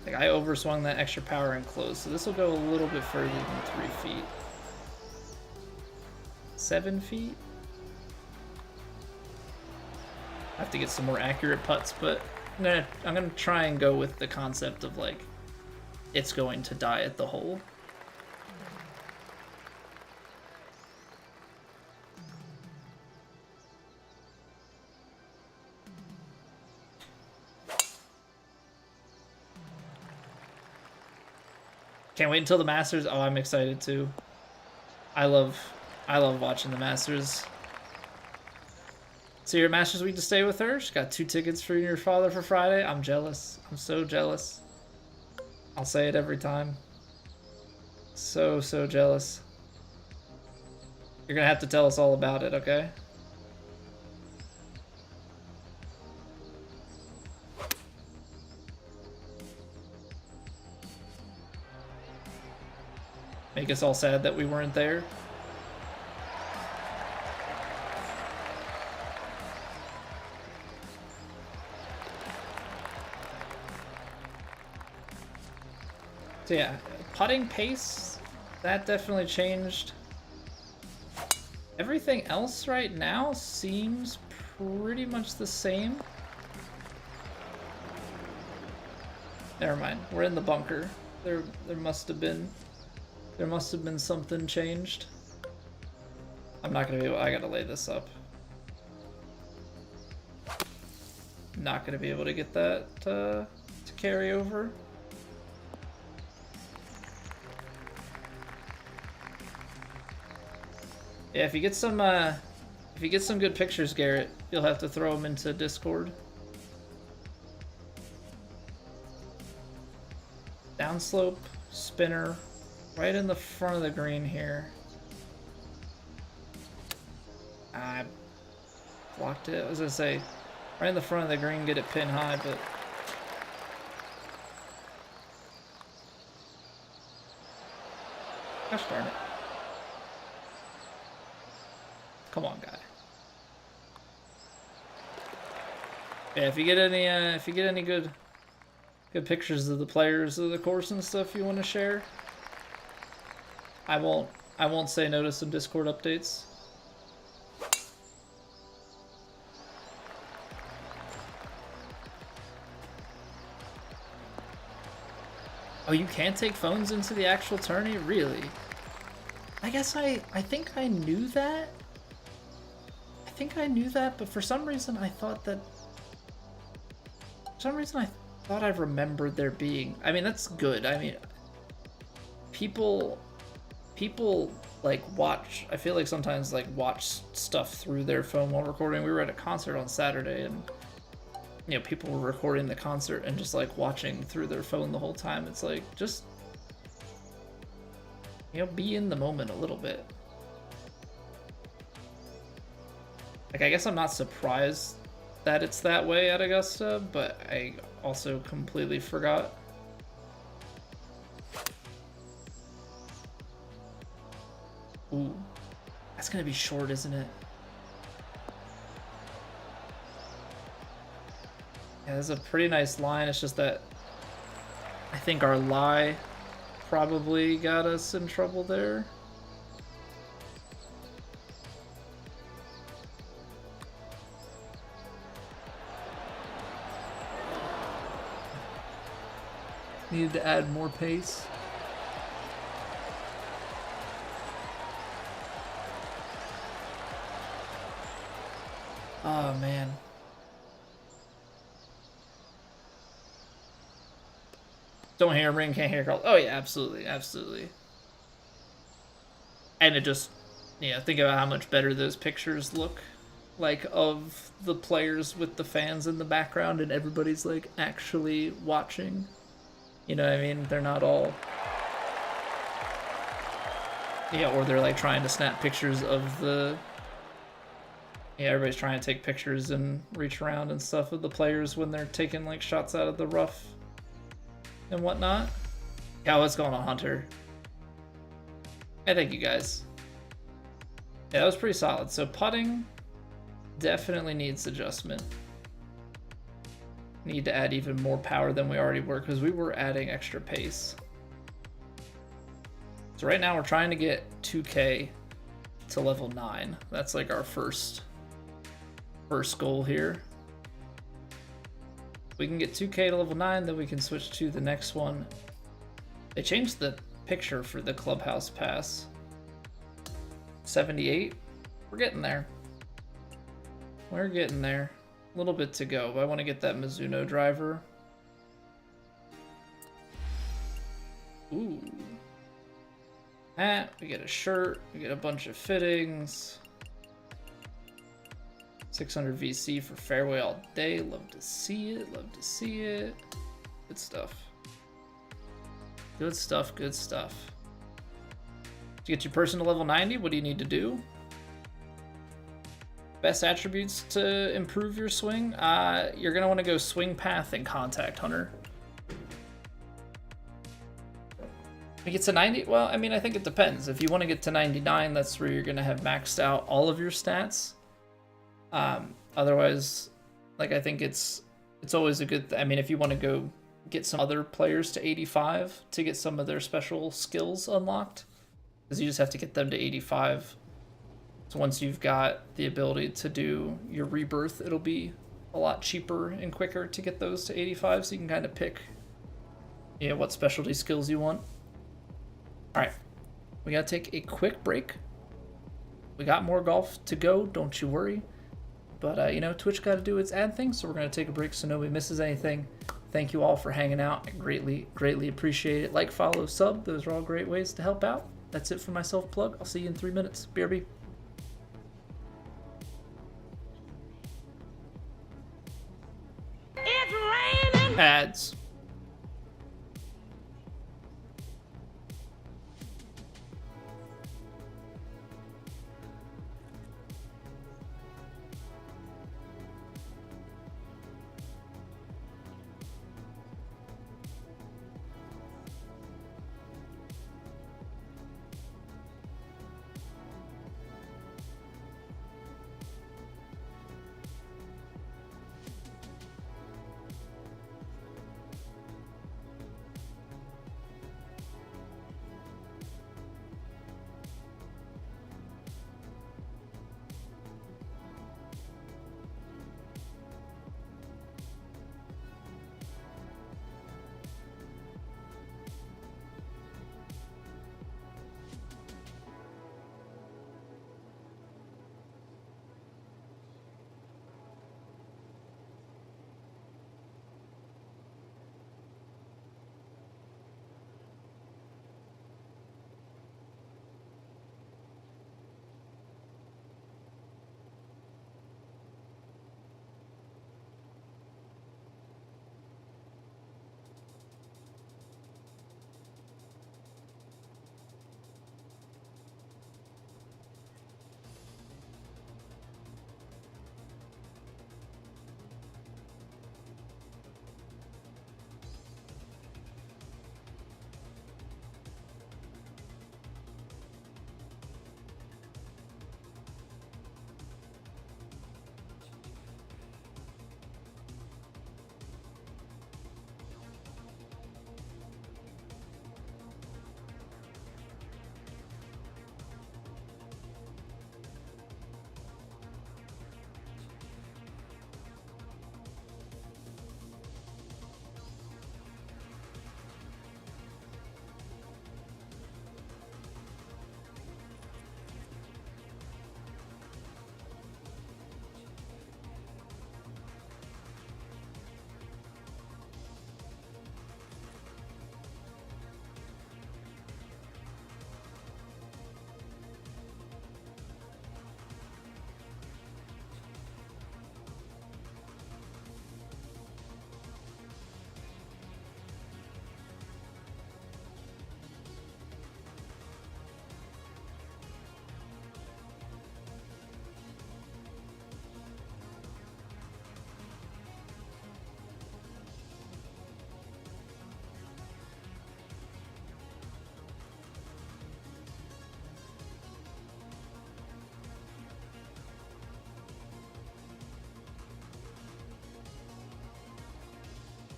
Like I overswung that extra power and close, so this will go a little bit further than 3 feet. 7 feet? I have to get some more accurate putts, but I'm gonna try and go with the concept of like it's going to die at the hole. Can't wait until the Masters. Oh, I'm excited too. I love watching the Masters. So you're at Masters week to stay with her? She's got 2 tickets for your father for Friday. I'm jealous. I'm so jealous. I'll say it every time. So jealous. You're gonna have to tell us all about it, okay? Make us all sad that we weren't there. So yeah, putting pace, that definitely changed. Everything else right now seems pretty much the same. Never mind, we're in the bunker. There must have been something changed. I'm not gonna be able, I gotta lay this up. Not gonna be able to get that to carry over. Yeah, if you get some good pictures, Garrett, you'll have to throw them into Discord. Downslope, spinner, right in the front of the green here. I blocked it. I was gonna say, right in the front of the green, get it pin high, but gosh darn it. Come on, guy. Yeah, if you get any good pictures of the players of the course and stuff you want to share, I won't say no to some Discord updates. Oh, you can't take phones into the actual tourney? Really? I guess I think I knew that. I think I knew that, but for some reason I thought that some reason I thought I remembered there being. I mean, that's good. I mean, people like watch. I feel like sometimes like watch stuff through their phone while recording. We were at a concert on Saturday, and you know, people were recording the concert and just like watching through their phone the whole time. It's like, just, you know, be in the moment a little bit. Like, I guess I'm not surprised that it's that way at Augusta, but I also completely forgot. Ooh, that's gonna be short, isn't it? Yeah, that's a pretty nice line. It's just that I think our lie probably got us in trouble there. Needed to add more pace. Oh, man. Don't hear ring, can't hear call. Oh, yeah, absolutely, absolutely. And it just, yeah, think about how much better those pictures look, like, of the players with the fans in the background and everybody's, like, actually watching. You know what I mean? They're not all... Yeah, or they're, like, trying to snap pictures of the... Yeah, everybody's trying to take pictures and reach around and stuff of the players when they're taking, like, shots out of the rough and whatnot. Yeah, what's going on, Hunter? Hey, thank you, guys. Yeah, that was pretty solid. So putting definitely needs adjustment. Need to add even more power than we already were, because we were adding extra pace. So right now we're trying to get 2K to level 9. That's like our first goal here. If we can get 2K to level 9, then we can switch to the next one. They changed the picture for the clubhouse pass. 78. We're getting there. We're getting there. A little bit to go, but I want to get that Mizuno driver. Ooh. Hat, we get a shirt, we get a bunch of fittings. 600 VC for fairway all day. Love to see it, love to see it. Good stuff. Good stuff, good stuff. To get your person to level 90, what do you need to do? Best attributes to improve your swing? You're going to want to go swing path and contact, Hunter. If it gets to 90, well, I mean, I think it depends. If you want to get to 99, that's where you're going to have maxed out all of your stats. Otherwise, like, I think it's always a good I mean, if you want to go get some other players to 85 to get some of their special skills unlocked, because you just have to get them to 85. So once you've got the ability to do your rebirth, it'll be a lot cheaper and quicker to get those to 85, so you can kind of pick, you know, what specialty skills you want. All right, we gotta take a quick break. We got more golf to go, don't you worry. But, you know, Twitch got to do its ad thing, so we're going to take a break so nobody misses anything. Thank you all for hanging out. I greatly, greatly appreciate it. Like, follow, sub. Those are all great ways to help out. That's it for my self-plug. I'll see you in 3 minutes. BRB. It's raining! Ads.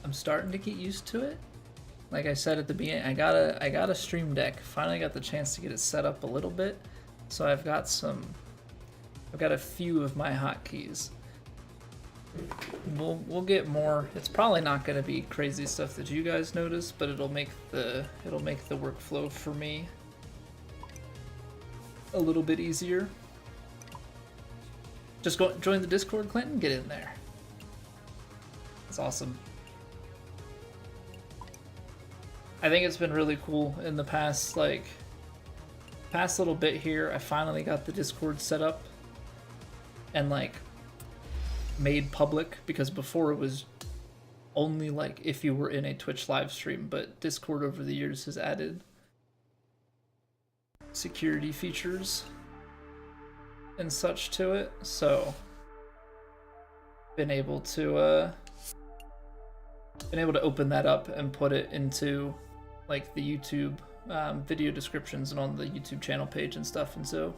I'm starting to get used to it. Like I said at the beginning, I got a Stream Deck. Finally got the chance to get it set up a little bit. So I've got a few of my hotkeys. We'll get more. It's probably not going to be crazy stuff that you guys notice, but it'll make the workflow for me a little bit easier. Just go join the Discord, Clinton. Get in there. It's awesome. I think it's been really cool in the past little bit here. I finally got the Discord set up and like made public, because before it was only like if you were in a Twitch live stream, but Discord over the years has added security features and such to it, so been able to open that up and put it into like the YouTube video descriptions and on the YouTube channel page and stuff, and so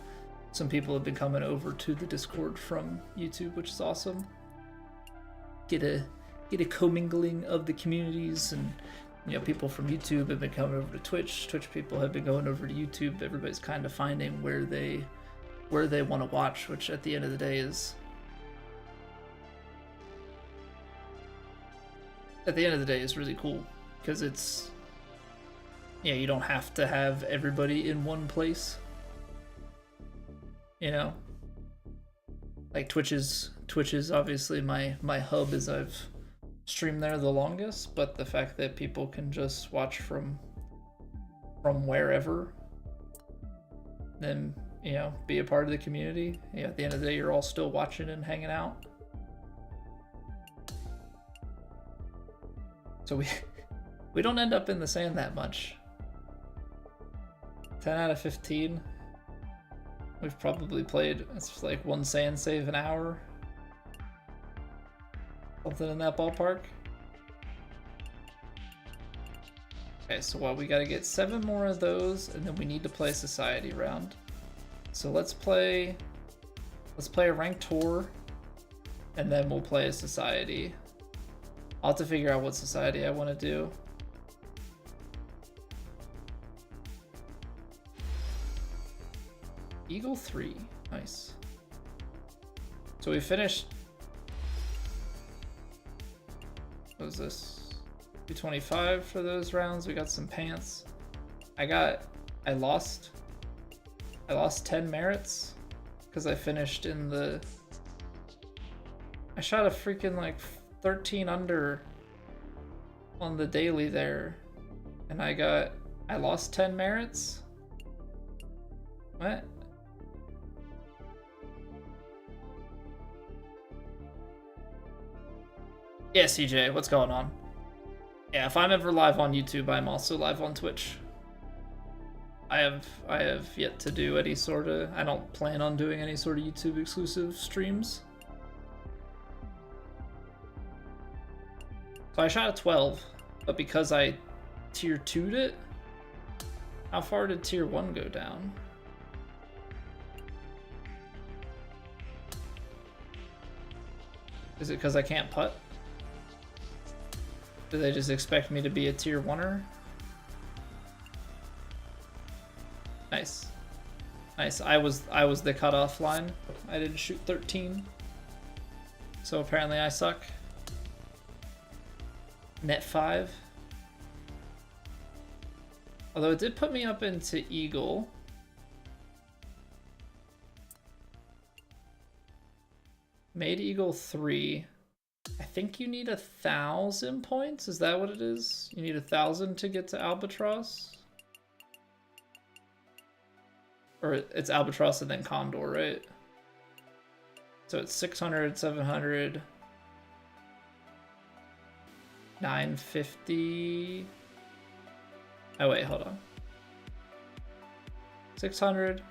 some people have been coming over to the Discord from YouTube, which is awesome. Get a commingling of the communities, and you know, people from YouTube have been coming over to Twitch. Twitch people have been going over to YouTube. Everybody's kind of finding where they want to watch, which at the end of the day is really cool, because it's, yeah, you don't have to have everybody in one place. You know, like Twitch is obviously my hub, as I've streamed there the longest, but the fact that people can just watch from wherever, then, you know, be a part of the community. Yeah, at the end of the day, you're all still watching and hanging out. So we don't end up in the sand that much. 10 out of 15. We've probably played, it's like one sand save an hour. Something in that ballpark. Okay, so well, we gotta get 7 more of those, and then we need to play a society round. So let's play a ranked tour, and then we'll play a society. I'll have to figure out what society I want to do. Eagle 3, nice. So we finished, what was this? 225 for those rounds. We got some pants. I lost 10 merits because I finished in the, I shot a freaking like 13 under on the daily there, and I lost 10 merits. What? Yeah, CJ, what's going on? Yeah, if I'm ever live on YouTube, I'm also live on Twitch. I have yet to do any sort of, I don't plan on doing any sort of YouTube exclusive streams. So I shot a 12, but because I tier 2'd it, how far did tier 1 go down? Is it because I can't putt? Do they just expect me to be a tier 1er? Nice. Nice. I was the cutoff line. I didn't shoot 13. So apparently I suck. Net 5. Although it did put me up into Eagle. Made Eagle 3. I think you need 1,000 points. Is that what it is? You need 1,000 to get to Albatross? Or it's Albatross and then Condor, right? So it's 600, 700, 950. Oh wait, hold on. 600.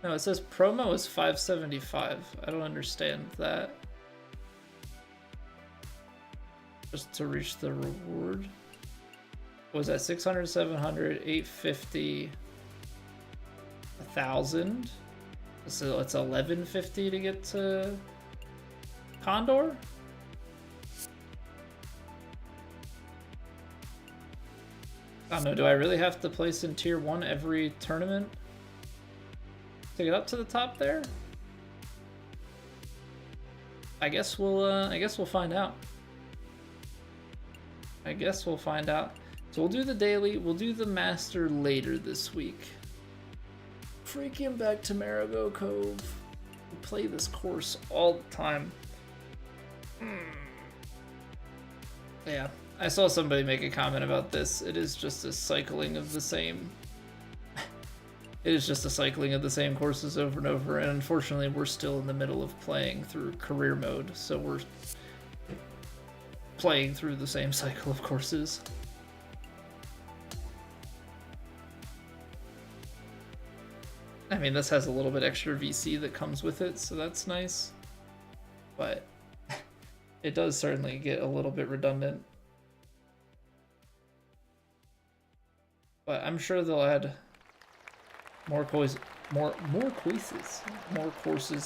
No, it says promo is 575. I don't understand that. Just to reach the reward. What was that? 600, 700, 850, 1,000. So it's 1150 to get to Condor. I don't know, do I really have to place in tier 1 every tournament to get up to the top there? I guess we'll find out. I guess we'll find out. So we'll do the daily, we'll do the master later this week. Freaking back to Marigot Cove. We play this course all the time. Yeah, I saw somebody make a comment about this. It is just a cycling of the same. It is just a cycling of the same courses over and over, and unfortunately we're still in the middle of playing through career mode, so we're playing through the same cycle of courses. I mean, this has a little bit extra VC that comes with it, so that's nice. But it does certainly get a little bit redundant. But I'm sure they'll add more courses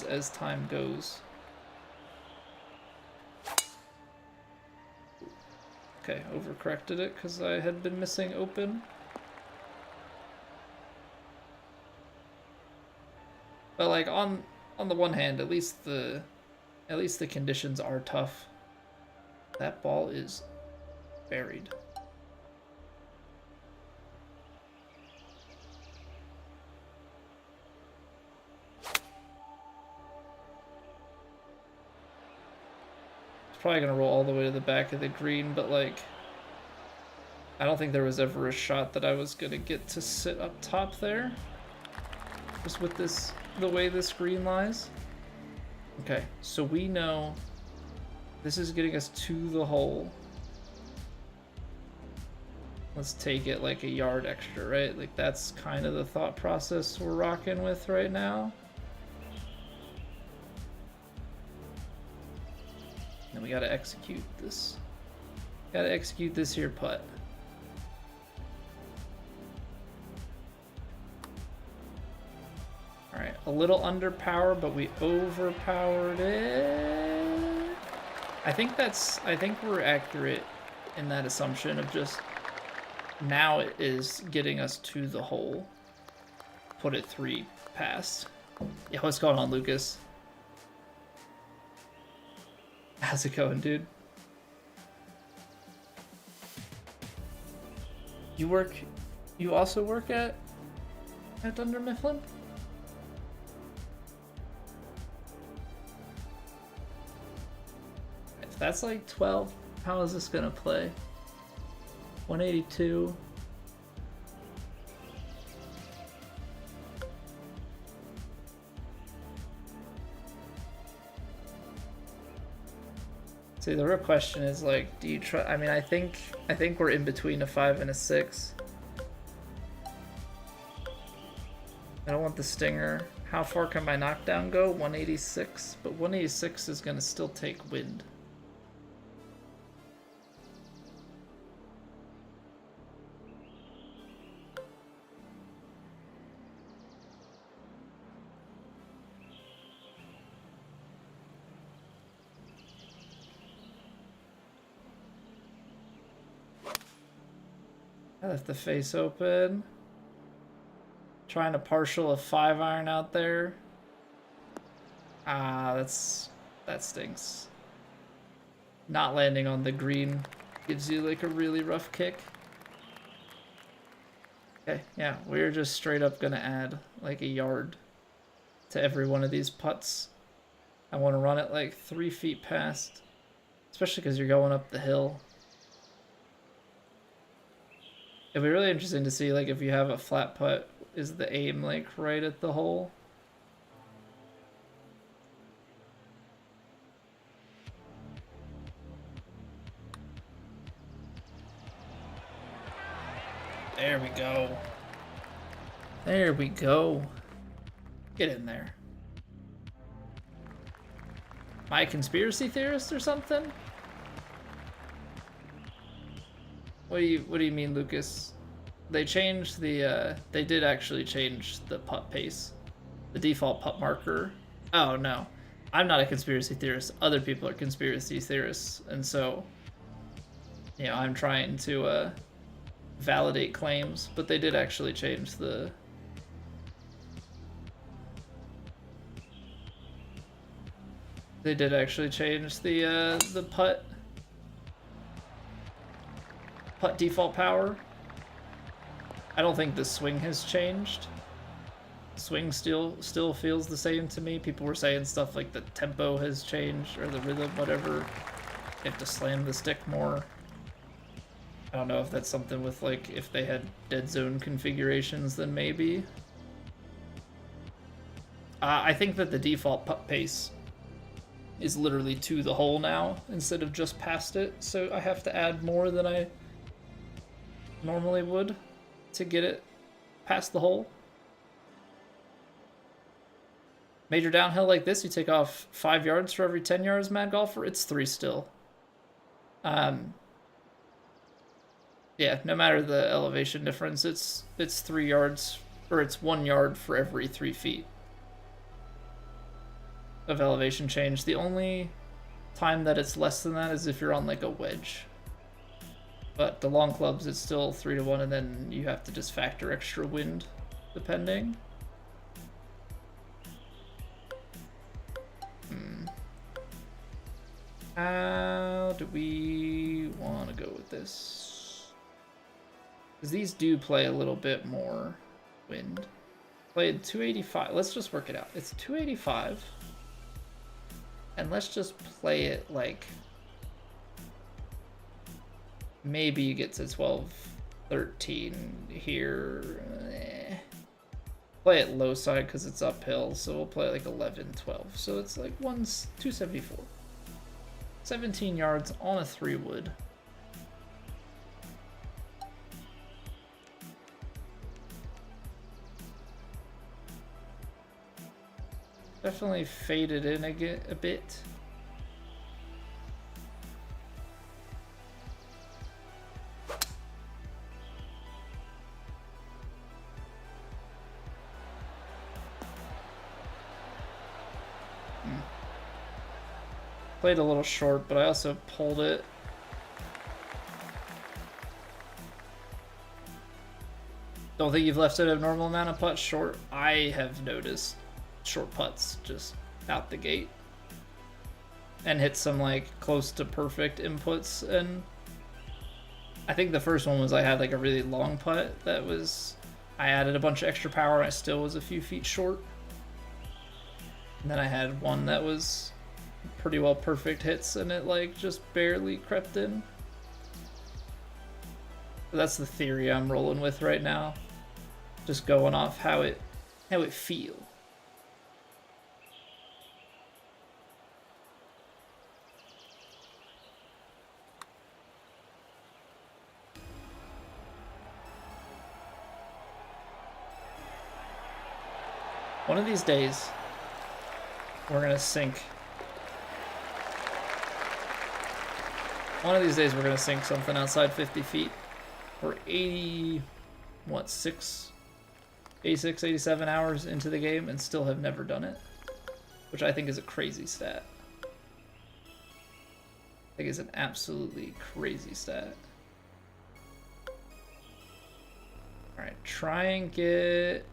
as time goes. Okay, overcorrected it because I had been missing open. But like on the one hand, at least the conditions are tough. That ball is buried. It's probably gonna roll all the way to the back of the green, but like I don't think there was ever a shot that I was gonna get to sit up top there. Just with this, the way this green lies. Okay, so we know this is getting us to the hole. Let's take it like a yard extra, right? Like that's kind of the thought process we're rocking with right now. And we gotta execute this. Gotta execute this here putt. Alright, a little underpowered, but we overpowered it. I think we're accurate in that assumption of just now it is getting us to the hole. Put it 3 past. Yeah, what's going on, Lucas? How's it going, dude? You also work at Dunder Mifflin? If that's like 12, how is this gonna play? 182. See, the real question is like, do you try? I mean, I think we're in between a 5 and a 6. I don't want the stinger. How far can my knockdown go? 186, but 186 is gonna still take wind. I left the face open. Trying to partial a 5-iron out there. Ah, that stinks. Not landing on the green gives you like a really rough kick. Okay, yeah, we're just straight up gonna add like a yard to every one of these putts. I want to run it like 3 feet past, especially because you're going up the hill. It'd be really interesting to see like if you have a flat putt, is the aim like right at the hole? There we go. There we go. Get in there. Am I a conspiracy theorist or something? What do you mean, Lucas? They changed the they did actually change the putt pace. The default putt marker. Oh no. I'm not a conspiracy theorist. Other people are conspiracy theorists, and so you know, I'm trying to validate claims, but they did actually change the... They did actually change the putt default power. I don't think the swing has changed. Swing still feels the same to me. People were saying stuff like the tempo has changed or the rhythm, whatever. You have to slam the stick more. I don't know if that's something with like if they had dead zone configurations, then maybe. I think that the default putt pace is literally to the hole now instead of just past it, so I have to add more than I normally would to get it past the hole. Major downhill like this, you take off 5 yards for every 10 yards, Mad Golfer. It's 3 still. Yeah, no matter the elevation difference, it's 3 yards, or it's 1 yard for every 3 feet of elevation change. The only time that it's less than that is if you're on like a wedge. But the long clubs, it's still 3 to 1, and then you have to just factor extra wind depending. How do we want to go with this? Because these do play a little bit more wind. Played 285. Let's just work it out. It's 285. And let's just play it like maybe you get to 12, 13 here. Play it low side because it's uphill, so we'll play like 11, 12. So it's like 274. 17 yards on a 3-wood. Definitely faded in a bit. Played a little short, but I also pulled it. Don't think you've left it a normal amount of putts short. I have noticed short putts just out the gate and hit some like close to perfect inputs, and I think the first one was I had like a really long putt that was, I added a bunch of extra power and I still was a few feet short, and then I had one that was pretty well perfect hits and it like just barely crept in. So that's the theory I'm rolling with right now, just going off how it feels. One of these days, we're gonna sink. One of these days, we're gonna sink something outside 50 feet. We're 86, 87 hours into the game and still have never done it, which I think is a crazy stat. I think it's an absolutely crazy stat. All right, try and get.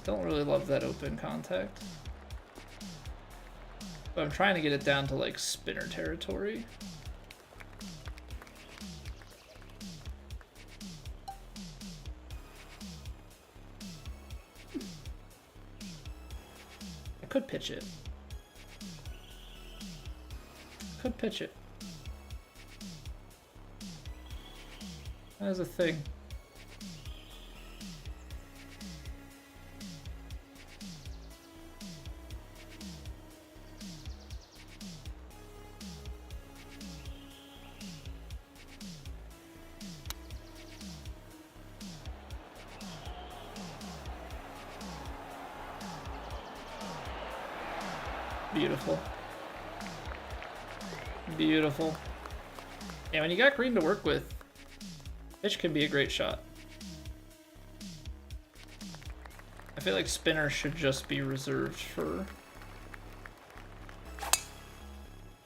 Don't really love that open contact. But I'm trying to get it down to like spinner territory. I could pitch it. Could pitch it. That is a thing. Beautiful. Beautiful. Yeah, when you got green to work with, pitch can be a great shot. I feel like spinner should just be reserved for...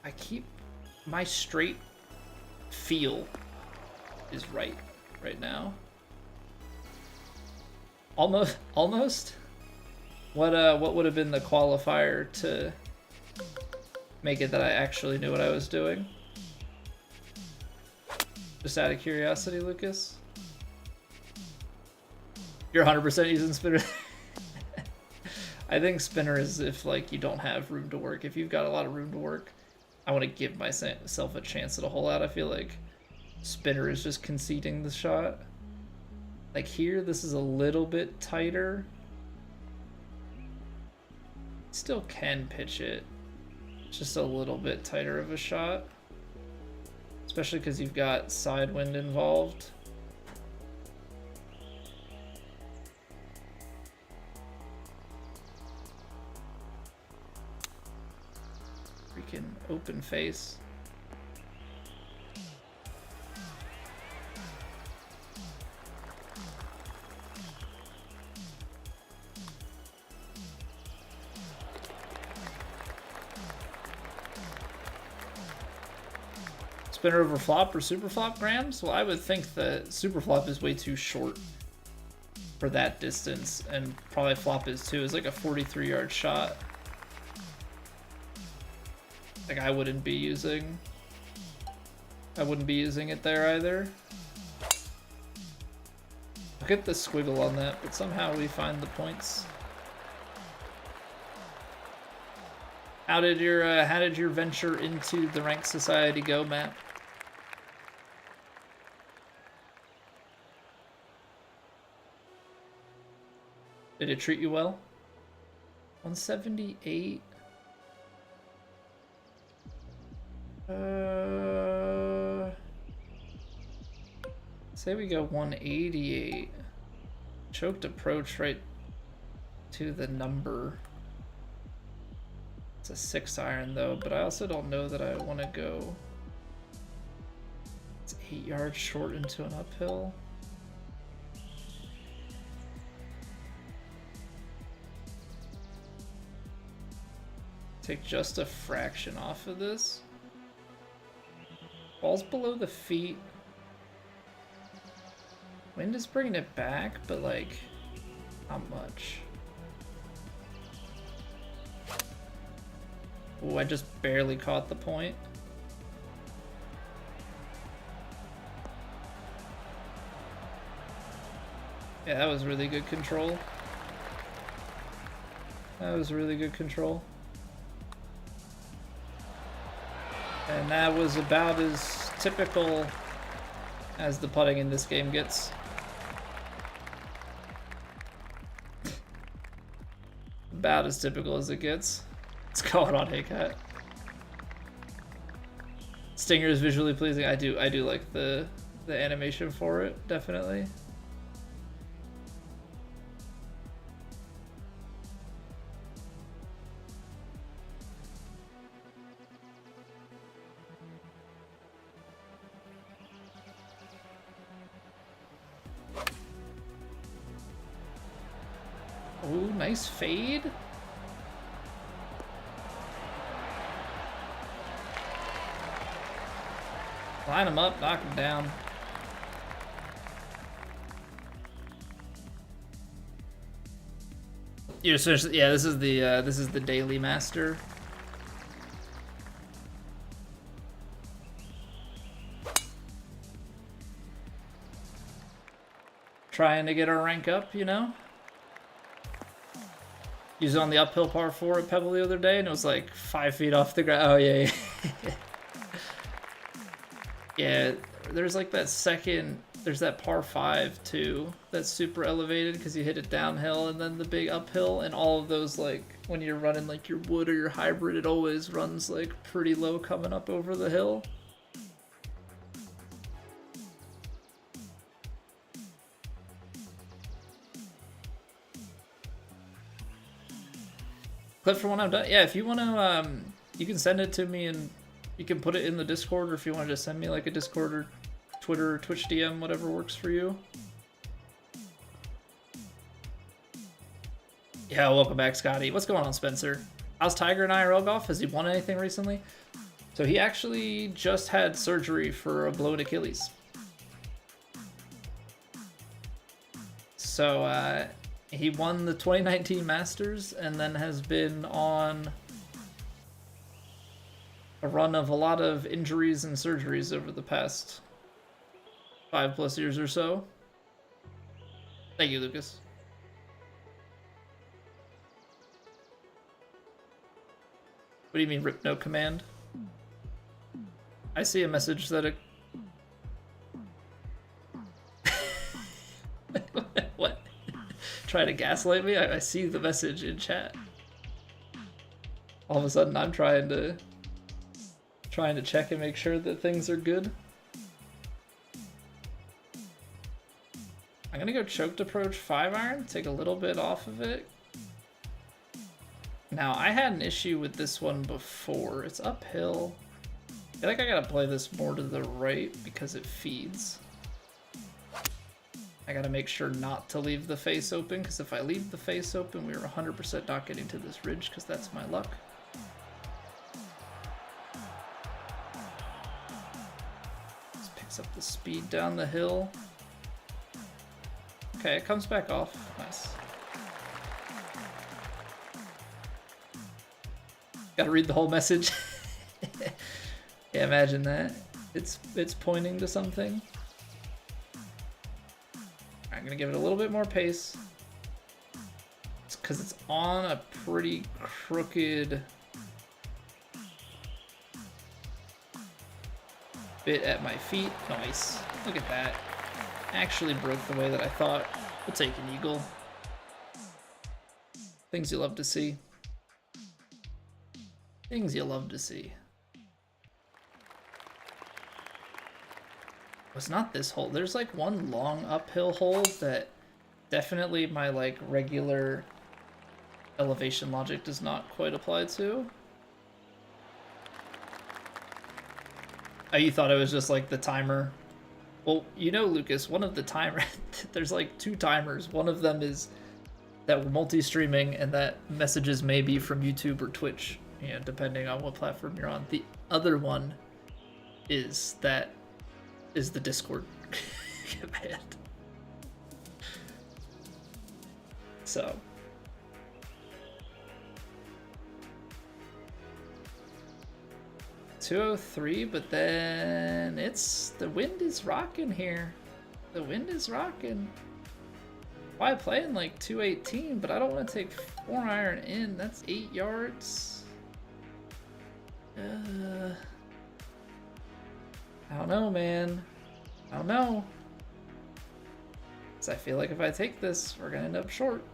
I keep my straight feel is right now. Almost. What would have been the qualifier to make it that I actually knew what I was doing? Just out of curiosity, Lucas. You're 100% using spinner. I think spinner is if like you don't have room to work. If you've got a lot of room to work, I want to give myself a chance at a hole out. I feel like spinner is just conceding the shot. Like here, this is a little bit tighter. Still can pitch it. It's just a little bit tighter of a shot. Especially because you've got side wind involved. Freaking open face. Spinner over flop or super flop, Grams? Well, I would think that super flop is way too short for that distance, and probably flop is too. It's like a 43-yard shot. Like I wouldn't be using it there either. Look at the squiggle on that, but somehow we find the points. How did your venture into the ranked society go, Matt? Did it treat you well? 178. Say we go 188. Choked approach right to the number. It's a 6-iron though, but I also don't know that I want to go. It's 8 yards short into an uphill. Take just a fraction off of this. Ball's below the feet. Wind is bringing it back, but like, not much. Oh, I just barely caught the point. Yeah, that was really good control. That was really good control. And that was about as typical as the putting in this game gets. About as typical as it gets. What's going on, hey cat? Stinger is visually pleasing. I do like the animation for it, definitely. Ooh, nice fade. Line him up, knock him down. You just finished, yeah, this is the daily master. Trying to get our rank up, you know? Used it on the uphill par 4 at Pebble the other day, and it was like 5 feet off the ground. Oh, yeah. Yeah, there's like that there's that par 5 too, that's super elevated because you hit it downhill and then the big uphill, and all of those, like, when you're running like your wood or your hybrid, it always runs like pretty low coming up over the hill. Clip for when I'm done. Yeah, if you want to, you can send it to me and you can put it in the Discord, or if you want to just send me like a Discord or Twitter or Twitch DM, whatever works for you. Yeah, welcome back, Scotty. What's going on, Spencer? How's Tiger in IRL golf? Has he won anything recently? So he actually just had surgery for a blown Achilles. So he won the 2019 Masters and then has been on a run of a lot of injuries and surgeries over the past 5+ years or so. Thank you, Lucas. What do you mean, rip no command? I see a message that it... What? Try to gaslight me? I see the message in chat. All of a sudden, I'm trying to check and make sure that things are good. I'm gonna go choked approach 5-iron, take a little bit off of it. Now, I had an issue with this one before. It's uphill. I feel like I gotta play this more to the right because it feeds. I gotta make sure not to leave the face open, because if I leave the face open, we're 100% not getting to this ridge, because that's my luck. This picks up the speed down the hill. Okay, it comes back off. Nice. Gotta read the whole message. Yeah, imagine that. It's pointing to something. I'm gonna give it a little bit more pace. It's because it's on a pretty crooked bit at my feet. Nice. Look at that. Actually broke the way that I thought. We'll take an eagle. Things you love to see. Things you love to see. It's not this hole. There's like one long uphill hole that definitely my like regular elevation logic does not quite apply to. Oh, you thought it was just like the timer? Well, you know, Lucas, one of the timers, there's like 2 timers. One of them is that we're multi-streaming and that messages may be from YouTube or Twitch, you know, depending on what platform you're on. The other one is that is the Discord command. So. .203, but then the wind is rocking here. The wind is rocking. Why playing like 218, but I don't want to take 4-iron in. That's 8 yards. I don't know, man. I don't know. Because I feel like if I take this, we're going to end up short.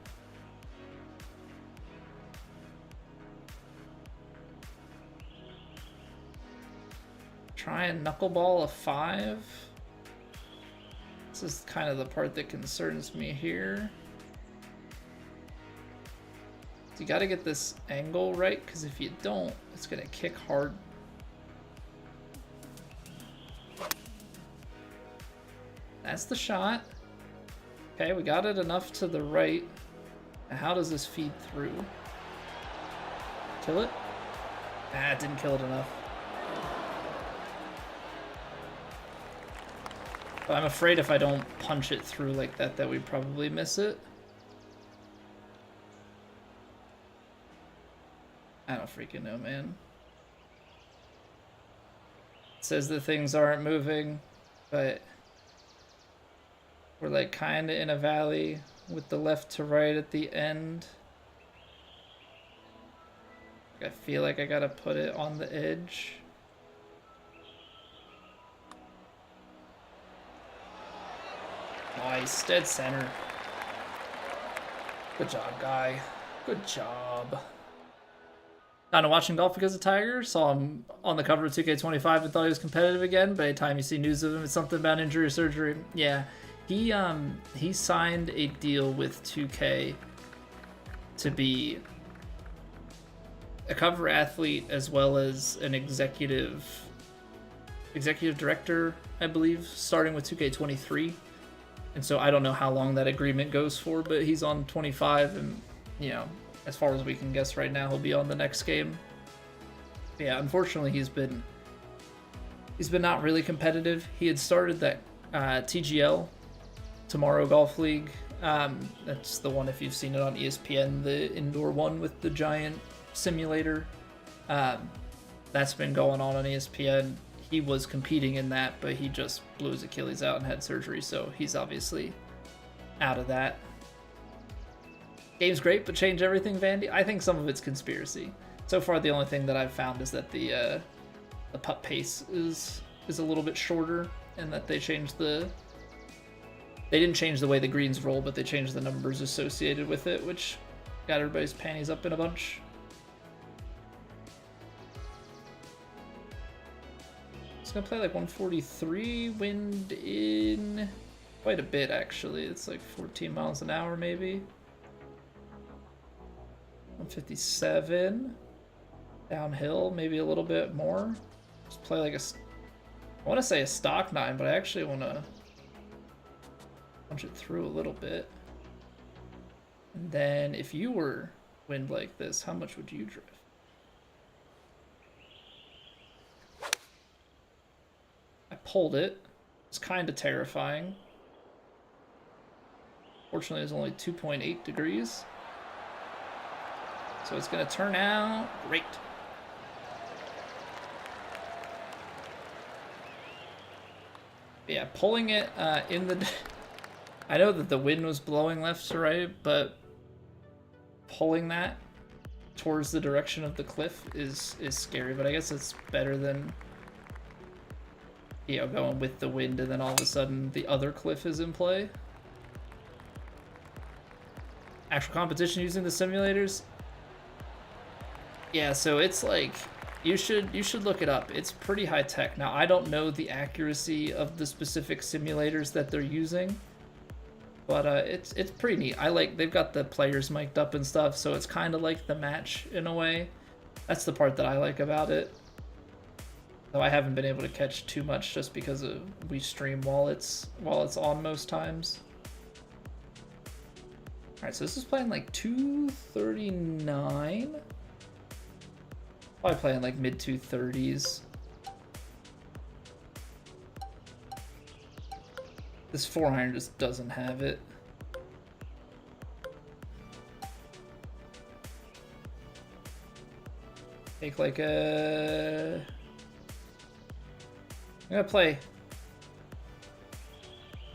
Try and knuckleball a 5. This is kind of the part that concerns me here. So you got to get this angle right, because if you don't, it's going to kick hard. That's the shot. Okay, we got it enough to the right. Now how does this feed through? Kill it? Ah, it didn't kill it enough. But I'm afraid if I don't punch it through like that, that we'd probably miss it. I don't freaking know, man. It says that things aren't moving, but we're like kind of in a valley with the left to right at the end. I feel like I gotta put it on the edge. Nice, dead center. Good job, guy. Good job. Not watching golf because of Tiger. Saw him on the cover of 2K25 and thought he was competitive again, but anytime you see news of him, it's something about injury or surgery. Yeah, he signed a deal with 2K to be a cover athlete as well as an executive director, I believe, starting with 2K23. And so I don't know how long that agreement goes for, but he's on 25, and, you know, as far as we can guess right now, he'll be on the next game. Yeah, unfortunately, he's been He's been not really competitive. He had started that TGL, Tomorrow Golf League. That's the one, if you've seen it on ESPN, the indoor one with the giant simulator. That's been going on ESPN. He was competing in that, but he just blew his Achilles out and had surgery, so he's obviously out of that. Game's great, but change everything, Vandy? I think some of it's conspiracy. So far, the only thing that I've found is that the putt pace is a little bit shorter, and that they changed the... They didn't change the way the greens roll, but they changed the numbers associated with it, which got everybody's panties up in a bunch. It's gonna play like 143, wind in quite a bit actually. It's like 14 miles an hour maybe. 157, downhill maybe a little bit more. Just play like I want to say a stock 9, but I actually want to punch it through a little bit. And then if you were wind like this, how much would you drift? I pulled it. It's kind of terrifying. Fortunately, it's only 2.8 degrees. So it's going to turn out great. Yeah, pulling it in the... I know that the wind was blowing left to right, but pulling that towards the direction of the cliff is scary. But I guess it's better than, you know, going with the wind and then all of a sudden the other cliff is in play. Actual competition using the simulators? Yeah, so it's like, you should look it up. It's pretty high tech. Now, I don't know the accuracy of the specific simulators that they're using, but it's pretty neat. They've got the players mic'd up and stuff, so it's kind of like the match in a way. That's the part that I like about it. Though I haven't been able to catch too much just because we stream while it's on most times. All right, so this is playing like 239. Probably playing like mid 230s. This 4-iron just doesn't have it. Take like a... I'm gonna play...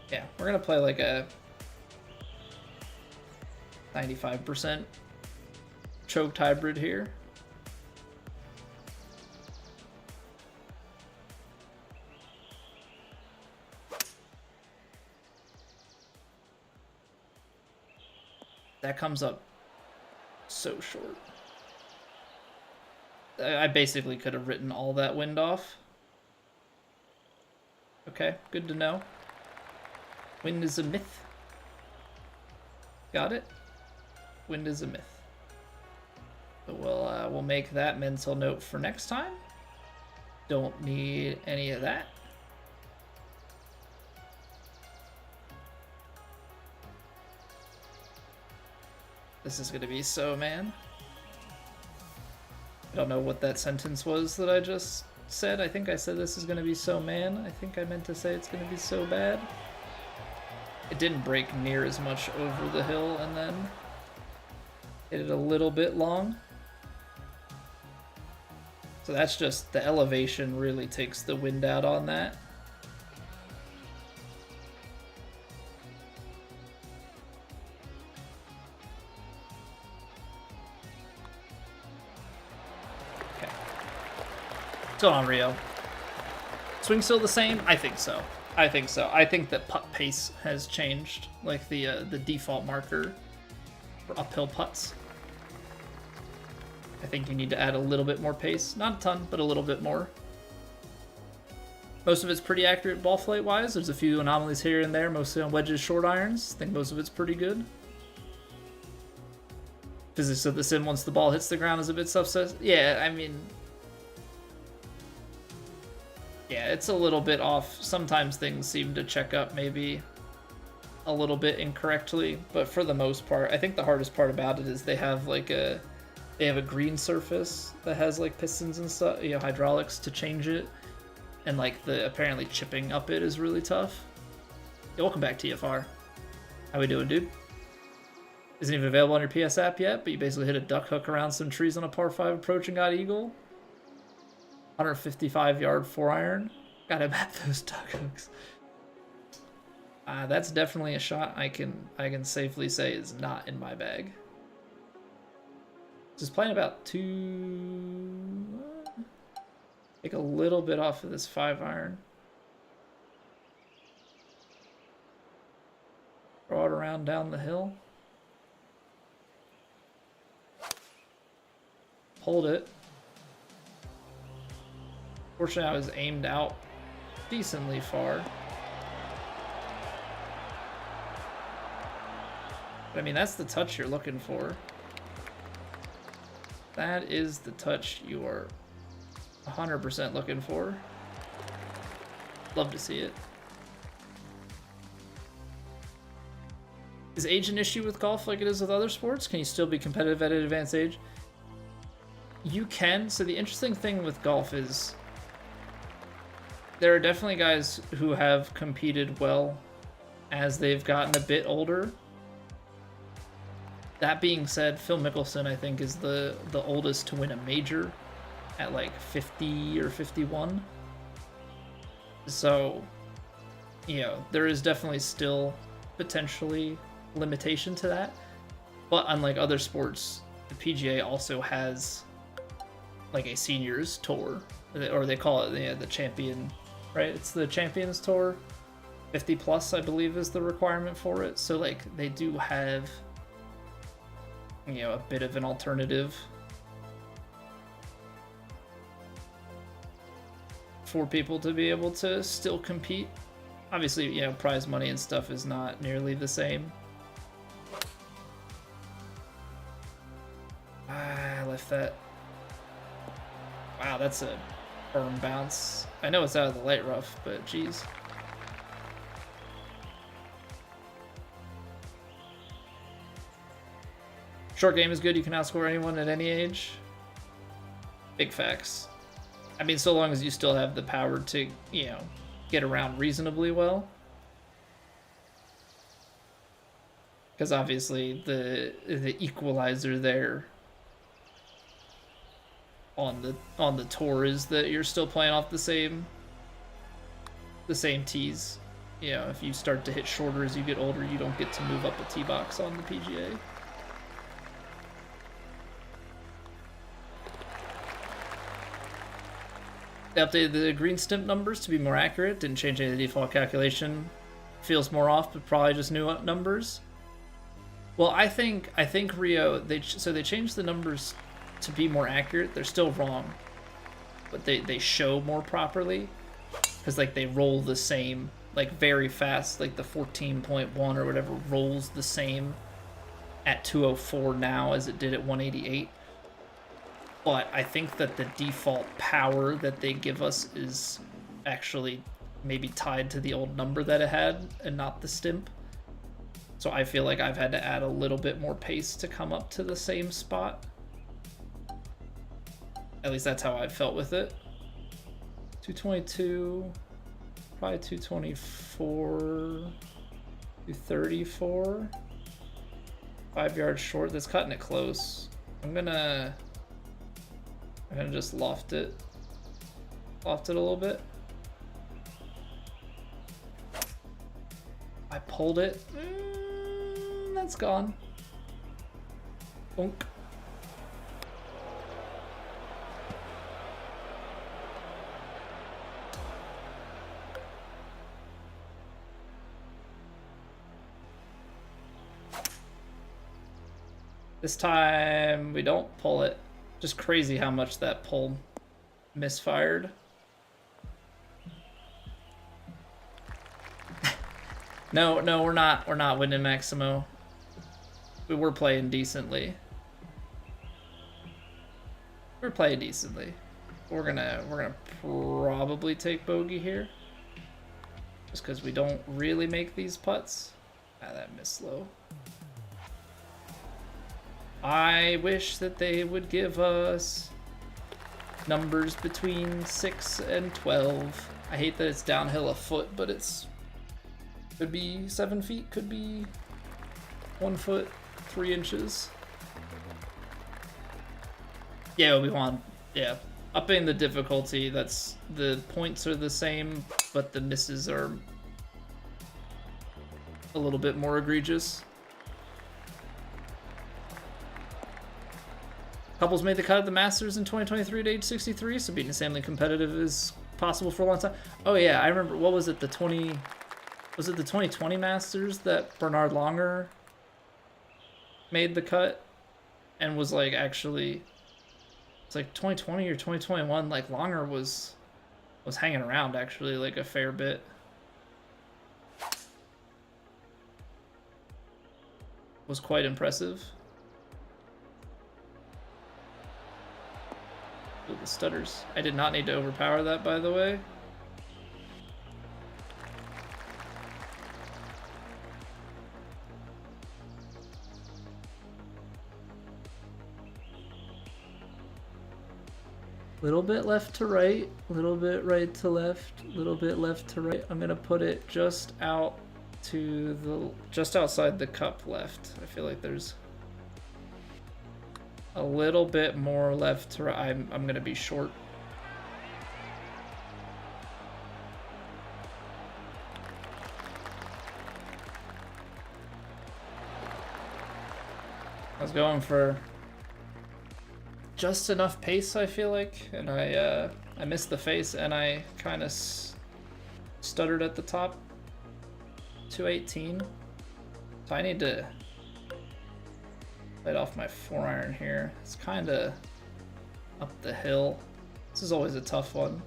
Yeah, we're gonna play like a 95% choked hybrid here. That comes up so short. I basically could have written all that wind off. Okay, good to know. Wind is a myth. Got it? Wind is a myth. So we'll make that mental note for next time. Don't need any of that. This is gonna be so man. I don't know what that sentence was that I just said. I think I said this is gonna be so man. I think I meant to say it's gonna be so bad. It didn't break near as much over the hill and then hit it a little bit long. So that's just, the elevation really takes the wind out on that. What's going on, Rio? Swing still the same? I think so. I think so. I think that putt pace has changed, like the default marker for uphill putts. I think you need to add a little bit more pace. Not a ton, but a little bit more. Most of it's pretty accurate ball flight wise. There's a few anomalies here and there, mostly on wedges, short irons. I think most of it's pretty good. Physics of the sim once the ball hits the ground is a bit subset. Yeah, I mean... Yeah, it's a little bit off. Sometimes things seem to check up maybe a little bit incorrectly, but for the most part, I think the hardest part about it is they have like a green surface that has like pistons and stuff, you know, hydraulics to change it. and like the apparently chipping up it is really tough. Yeah, welcome back, TFR. How we doing, dude? Isn't even available on your PS app yet, but you basically hit a duck hook around some trees on a par 5 approach and got eagle. 155-yard 4-iron. Gotta map those duck hooks. That's definitely a shot I can safely say is not in my bag. Just playing about 2. Take a little bit off of this 5-iron. Throw it around down the hill. Hold it. Fortunately, I was aimed out decently far. But I mean, that's the touch you're looking for. That is the touch you are 100% looking for. Love to see it. Is age an issue with golf like it is with other sports? Can you still be competitive at an advanced age? You can. So the interesting thing with golf is there are definitely guys who have competed well as they've gotten a bit older. That being said, Phil Mickelson, I think, is the oldest to win a major at like 50 or 51. So, you know, there is definitely still potentially limitation to that. But unlike other sports, the PGA also has like a seniors tour, or they call it the champion, right? It's the Champions Tour. 50 plus, I believe, is the requirement for it. So like they do have, you know, a bit of an alternative for people to be able to still compete. Obviously, you know, prize money and stuff is not nearly the same. I left that. Wow, that's a firm bounce. I know it's out of the light rough, but geez. Short game is good. You can outscore anyone at any age. Big facts. I mean, so long as you still have the power to, you know, get around reasonably well. Because obviously the equalizer there on the tour is that you're still playing off the same tees. You know, if you start to hit shorter as you get older, you don't get to move up a tee box on the PGA. They updated the green stimp numbers to be more accurate. Didn't change any of the default calculation. Feels more off, but probably just new numbers. Well, I think Rio, they changed the numbers to be more accurate. They're still wrong, but they show more properly, because like they roll the same, like very fast, like the 14.1 or whatever rolls the same at 204 now as it did at 188. But I think that the default power that they give us is actually maybe tied to the old number that it had and not the stimp. So I feel like I've had to add a little bit more pace to come up to the same spot. At least that's how I felt with it. 222, probably 224, 234. 5 yards short. That's cutting it close. I'm gonna just loft it a little bit. I pulled it. That's gone. Bonk. This time we don't pull it. Just crazy how much that pull misfired. No, we're not winning Maximo. We were playing decently. We're playing decently. We're gonna probably take bogey here, just because we don't really make these putts. Ah, that missed low. I wish that they would give us numbers between 6 and 12. I hate that it's downhill a foot, but it's could be 7 feet, could be 1 foot 3 inches. Yeah, we want, yeah, upping the difficulty. That's, the points are the same, but the misses are a little bit more egregious. Couples made the cut at the Masters in 2023 at age 63, so being insanely competitive is possible for a long time. Oh yeah, I remember, what was it, the 2020 Masters that Bernard Langer made the cut and was like, actually, it's like 2020 or 2021, like Langer was hanging around actually like a fair bit. Was quite impressive. Ooh, the stutters. I did not need to overpower that, by the way. Little bit left to right, little bit right to left, little bit left to right. I'm gonna put it just out to the, just outside the cup left. I feel like there's a little bit more left to right. I'm gonna be short. I was going for just enough pace, I feel like, and I missed the face, and I kind of stuttered at the top. 218. So I need to light off my 4-iron here. It's kind of up the hill. This is always a tough one.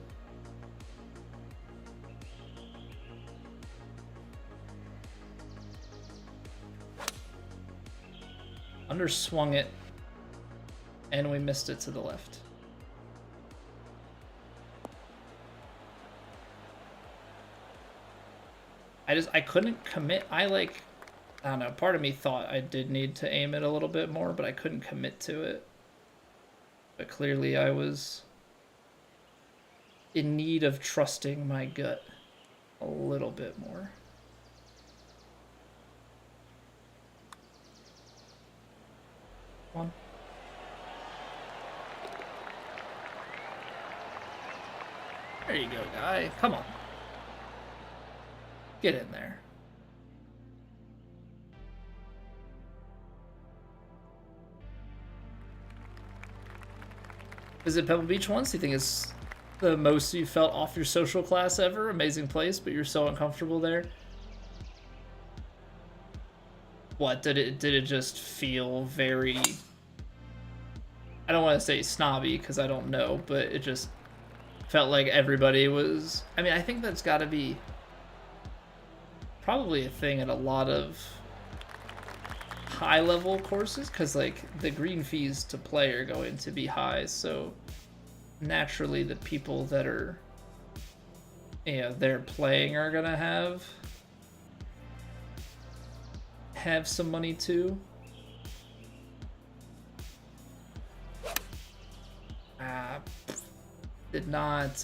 Underswung it, and we missed it to the left. I couldn't commit. I don't know, part of me thought I did need to aim it a little bit more, but I couldn't commit to it. But clearly I was in need of trusting my gut a little bit more. Come on. There you go, guy. Come on. Get in there. Visit Pebble Beach once? You think it's the most you felt off your social class ever? Amazing place, but you're so uncomfortable there. What, did it just feel very, I don't want to say snobby because I don't know, but it just felt like everybody was, I mean, I think that's got to be probably a thing at a lot of high level courses, because like the green fees to play are going to be high, so naturally the people that are, you know, they're playing are gonna have some money too. Did not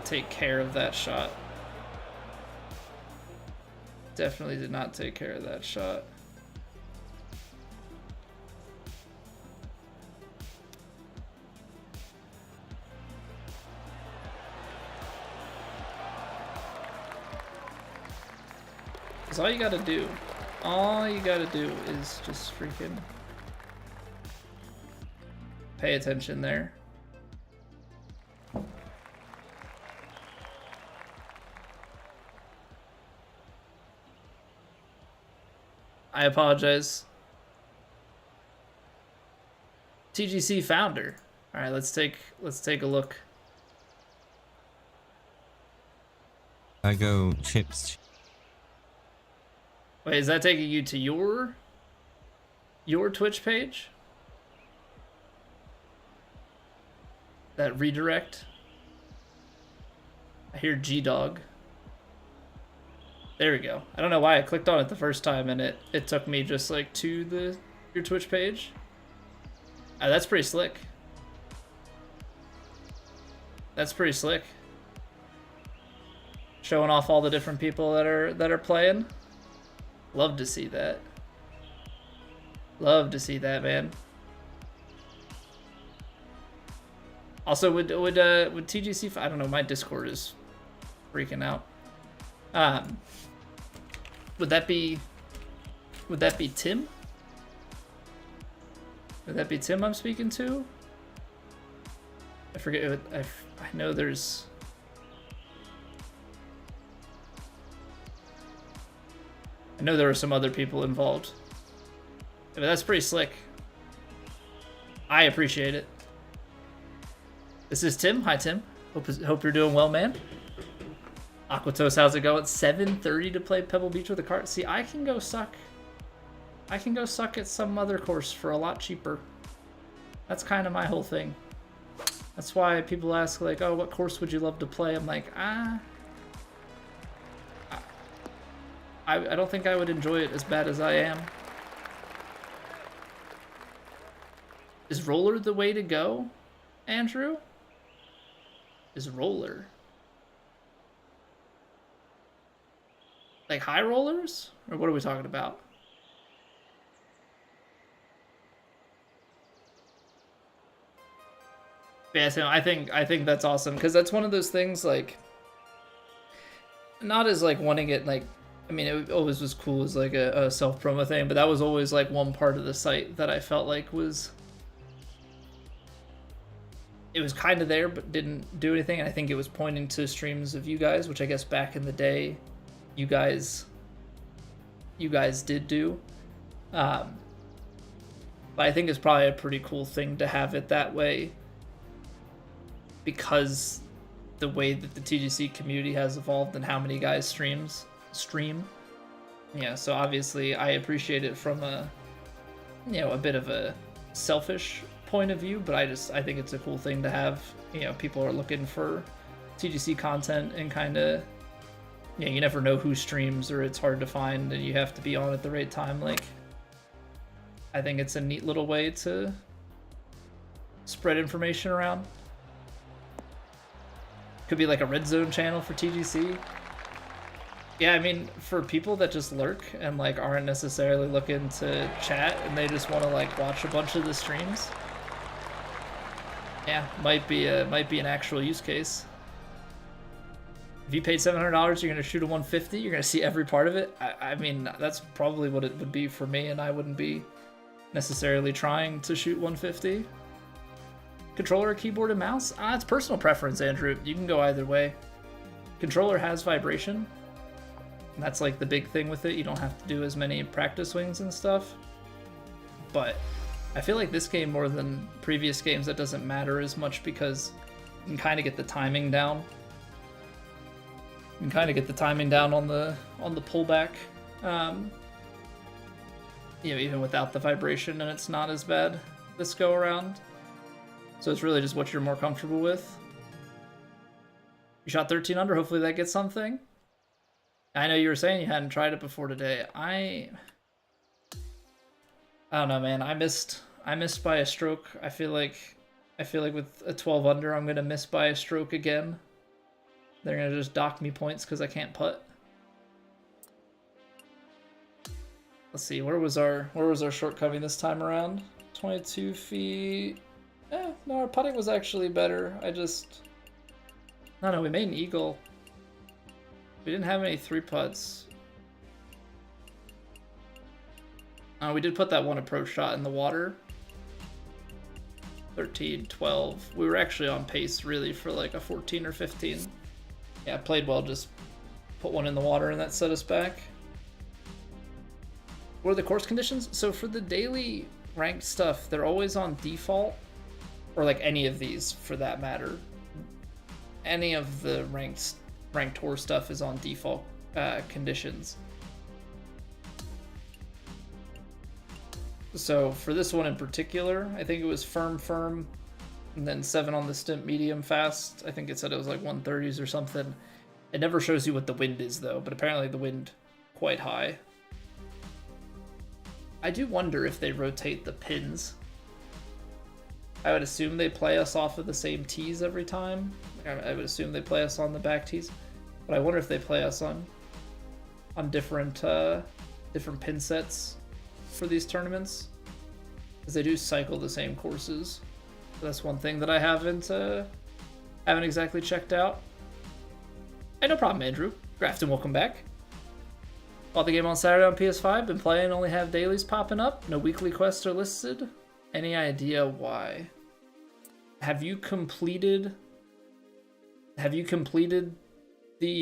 take care of that shot. Definitely did not take care of that shot. Because all you gotta do is just freaking pay attention there. I apologize. TGC founder. All right, let's take a look. I go chips. Wait, is that taking you to your Twitch page? That redirect? I hear G-Dog. There we go. I don't know why I clicked on it the first time and it took me just like to your Twitch page. That's pretty slick. That's pretty slick. Showing off all the different people that are playing. Love to see that. Love to see that, man. Also, would TGC? I don't know. My Discord is freaking out. Would that be Tim? Would that be Tim I'm speaking to? I forget. I know there's. I know there are some other people involved. But that's pretty slick. I appreciate it. This is Tim. Hi, Tim. Hope you're doing well, man. Aquatos, how's it going? 7:30 to play Pebble Beach with a cart. See, I can go suck at some other course for a lot cheaper. That's kind of my whole thing. That's why people ask, like, oh, what course would you love to play? I'm like, I don't think I would enjoy it as bad as I am. Is roller the way to go, Andrew? Is roller like high rollers, or what are we talking about? Yeah, so I think that's awesome, because that's one of those things, like, not as like wanting it, like, I mean, it always was cool as like a self-promo thing, but that was always like one part of the site that I felt like was, it was kind of there but didn't do anything. And I think it was pointing to streams of you guys, which I guess back in the day you guys did do. But I think it's probably a pretty cool thing to have it that way, because the way that the TGC community has evolved and how many guys stream. Yeah, so obviously I appreciate it from a bit of a selfish point of view, but I think it's a cool thing to have. People are looking for TGC content, and kind of, you never know who streams, or it's hard to find, and you have to be on at the right time. Like, I think it's a neat little way to spread information around. Could be like a red zone channel for TGC. Yeah, I mean, for people that just lurk and like aren't necessarily looking to chat, and they just want to like watch a bunch of the streams, yeah, might be an actual use case. If you paid $700, you're gonna shoot a 150. You're gonna see every part of it. I mean, that's probably what it would be for me, and I wouldn't be necessarily trying to shoot 150. Controller, keyboard, and mouse? It's personal preference, Andrew. You can go either way. Controller has vibration. And that's like the big thing with it. You don't have to do as many practice swings and stuff. But I feel like this game, more than previous games, that doesn't matter as much, because you can kind of get the timing down. You can kind of get the timing down on the pullback. Even without the vibration, and it's not as bad this go around. So it's really just what you're more comfortable with. You shot 13 under. Hopefully that gets something. I know you were saying you hadn't tried it before today. I don't know, man. I missed by a stroke. I feel like with a 12 under, I'm gonna miss by a stroke again. They're gonna just dock me points because I can't putt. Let's see, where was our shortcoming this time around? 22 feet. No, our putting was actually better. No, we made an eagle. We didn't have any 3-putts. We did put that one approach shot in the water. 13, 12. We were actually on pace, really, for like a 14 or 15. Yeah, played well, just put one in the water, and that set us back. What are the course conditions? So for the daily ranked stuff, they're always on default, or like any of these for that matter. Any of the ranked tour stuff is on default conditions. So for this one in particular, I think it was firm, and then 7 on the stimp, medium, fast. I think it said it was like 130s or something. It never shows you what the wind is though, but apparently the wind quite high. I do wonder if they rotate the pins. I would assume they play us off of the same tees every time. I would assume they play us on the back tees, but I wonder if they play us on different different pin sets for these tournaments, because they do cycle the same courses. So that's one thing that I haven't exactly checked out. Hey, no problem, Andrew. Grafton, welcome back. Bought the game on Saturday on PS5. Been playing, only have dailies popping up. No weekly quests are listed. Any idea why? Have you completed the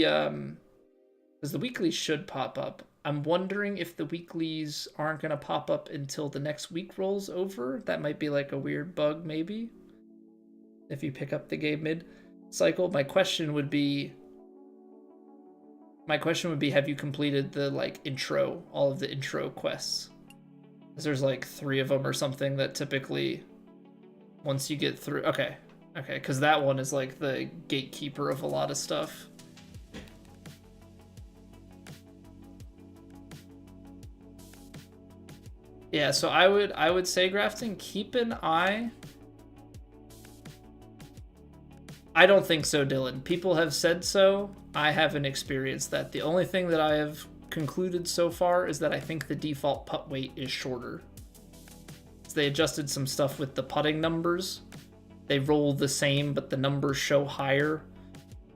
because the weeklies should pop up. I'm wondering if the weeklies aren't gonna pop up until the next week rolls over. That might be like a weird bug, maybe. If you pick up the game mid-cycle. My question would be, have you completed the all of the intro quests? Because there's like 3 of them or something that typically, once you get through, okay, because that one is like the gatekeeper of a lot of stuff. Yeah, so I would say, Grafton, keep an eye. I don't think so, Dylan. People have said so. I haven't experienced that. The only thing that I have concluded so far is that I think the default putt weight is shorter. So they adjusted some stuff with the putting numbers. They roll the same, but the numbers show higher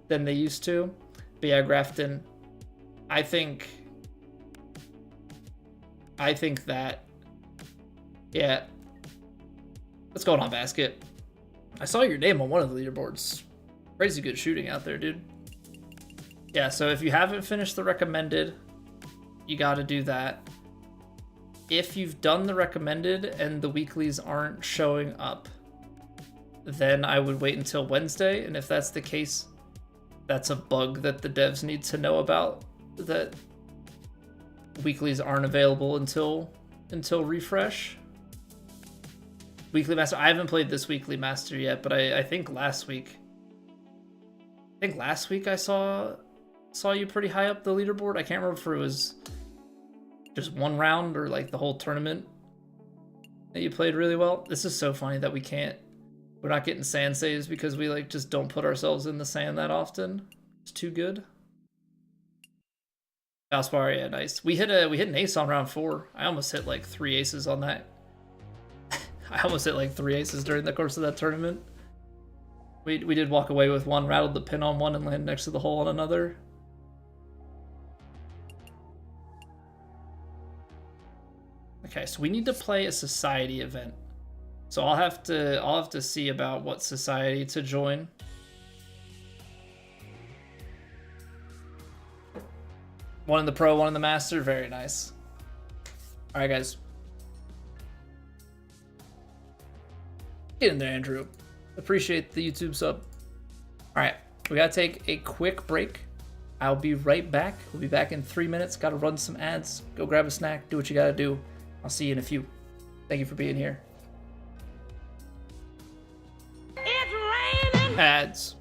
than they used to. But yeah, Grafton, I think that, yeah. What's going on, Basket? I saw your name on one of the leaderboards. Crazy good shooting out there, dude. Yeah, so if you haven't finished the recommended, you got to do that. If you've done the recommended and the weeklies aren't showing up, then I would wait until Wednesday. And if that's the case, that's a bug that the devs need to know about, that weeklies aren't available until refresh. Weekly Master. I haven't played this Weekly Master yet, but I think last week I saw you pretty high up the leaderboard. I can't remember if it was just one round or like the whole tournament that you played really well. This is so funny that we're not getting sand saves because we like just don't put ourselves in the sand that often. It's too good. Valspar, yeah, nice. We hit an ace on round 4. I almost hit like 3 aces on that. I almost hit like 3 aces during the course of that tournament. We did walk away with one, rattled the pin on one, and landed next to the hole on another. Okay, so we need to play a society event. So I'll have to see about what society to join. One in the pro, one in the master. Very nice. All right, guys. Get in there, Andrew. Appreciate the YouTube sub. All right, we gotta take a quick break. I'll be right back. We'll be back in 3 minutes. Gotta run some ads. Go grab a snack. Do what you gotta do. I'll see you in a few. Thank you for being here. It's raining. Ads.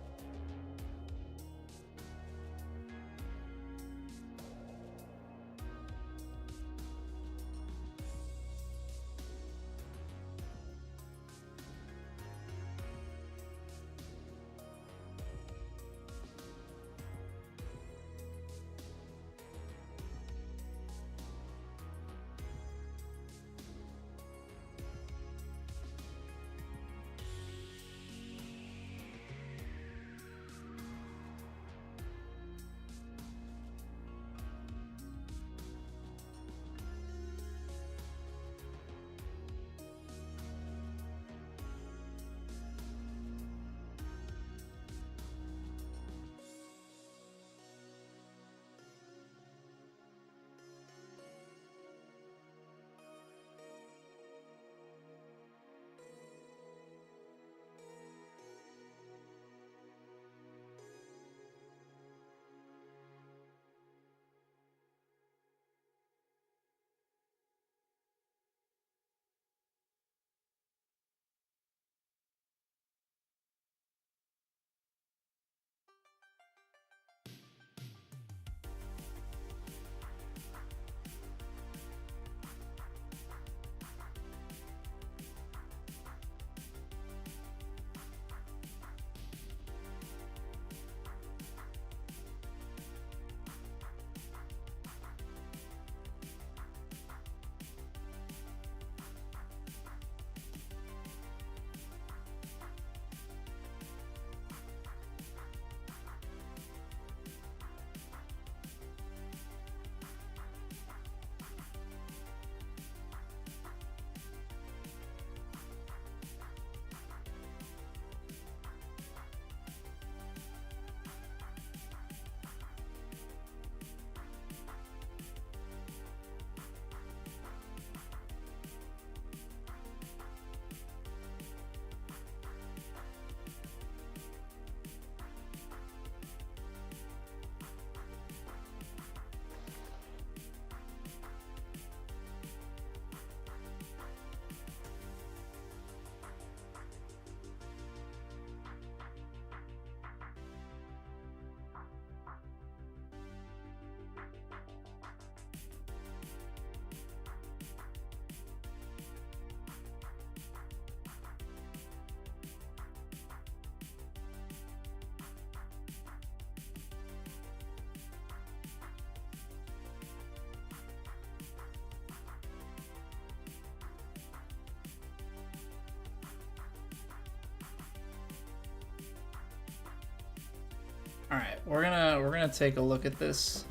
All right, we're gonna take a look at this.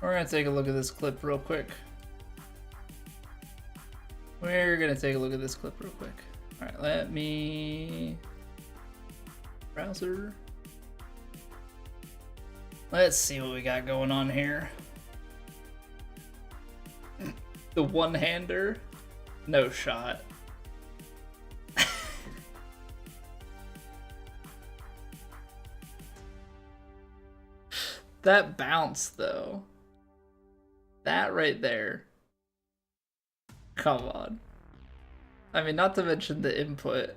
We're gonna take a look at this clip real quick. We're gonna take a look at this clip real quick. All right, let me browser. Let's see what we got going on here. The one-hander, no shot. That bounce though. That right there. Come on. I mean, not to mention the input.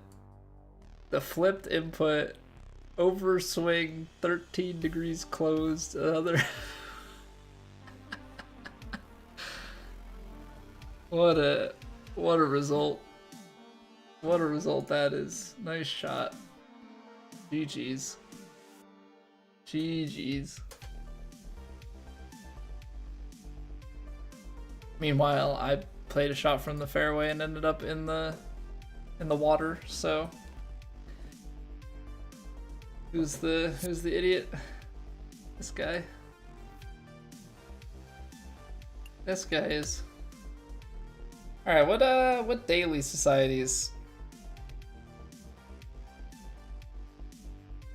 The flipped input, overswing, 13 degrees closed, another. What a result. What a result that is. Nice shot. GG's. GG's. Meanwhile, I played a shot from the fairway and ended up in the water, so who's the idiot? This guy. This guy is. All right, what daily societies?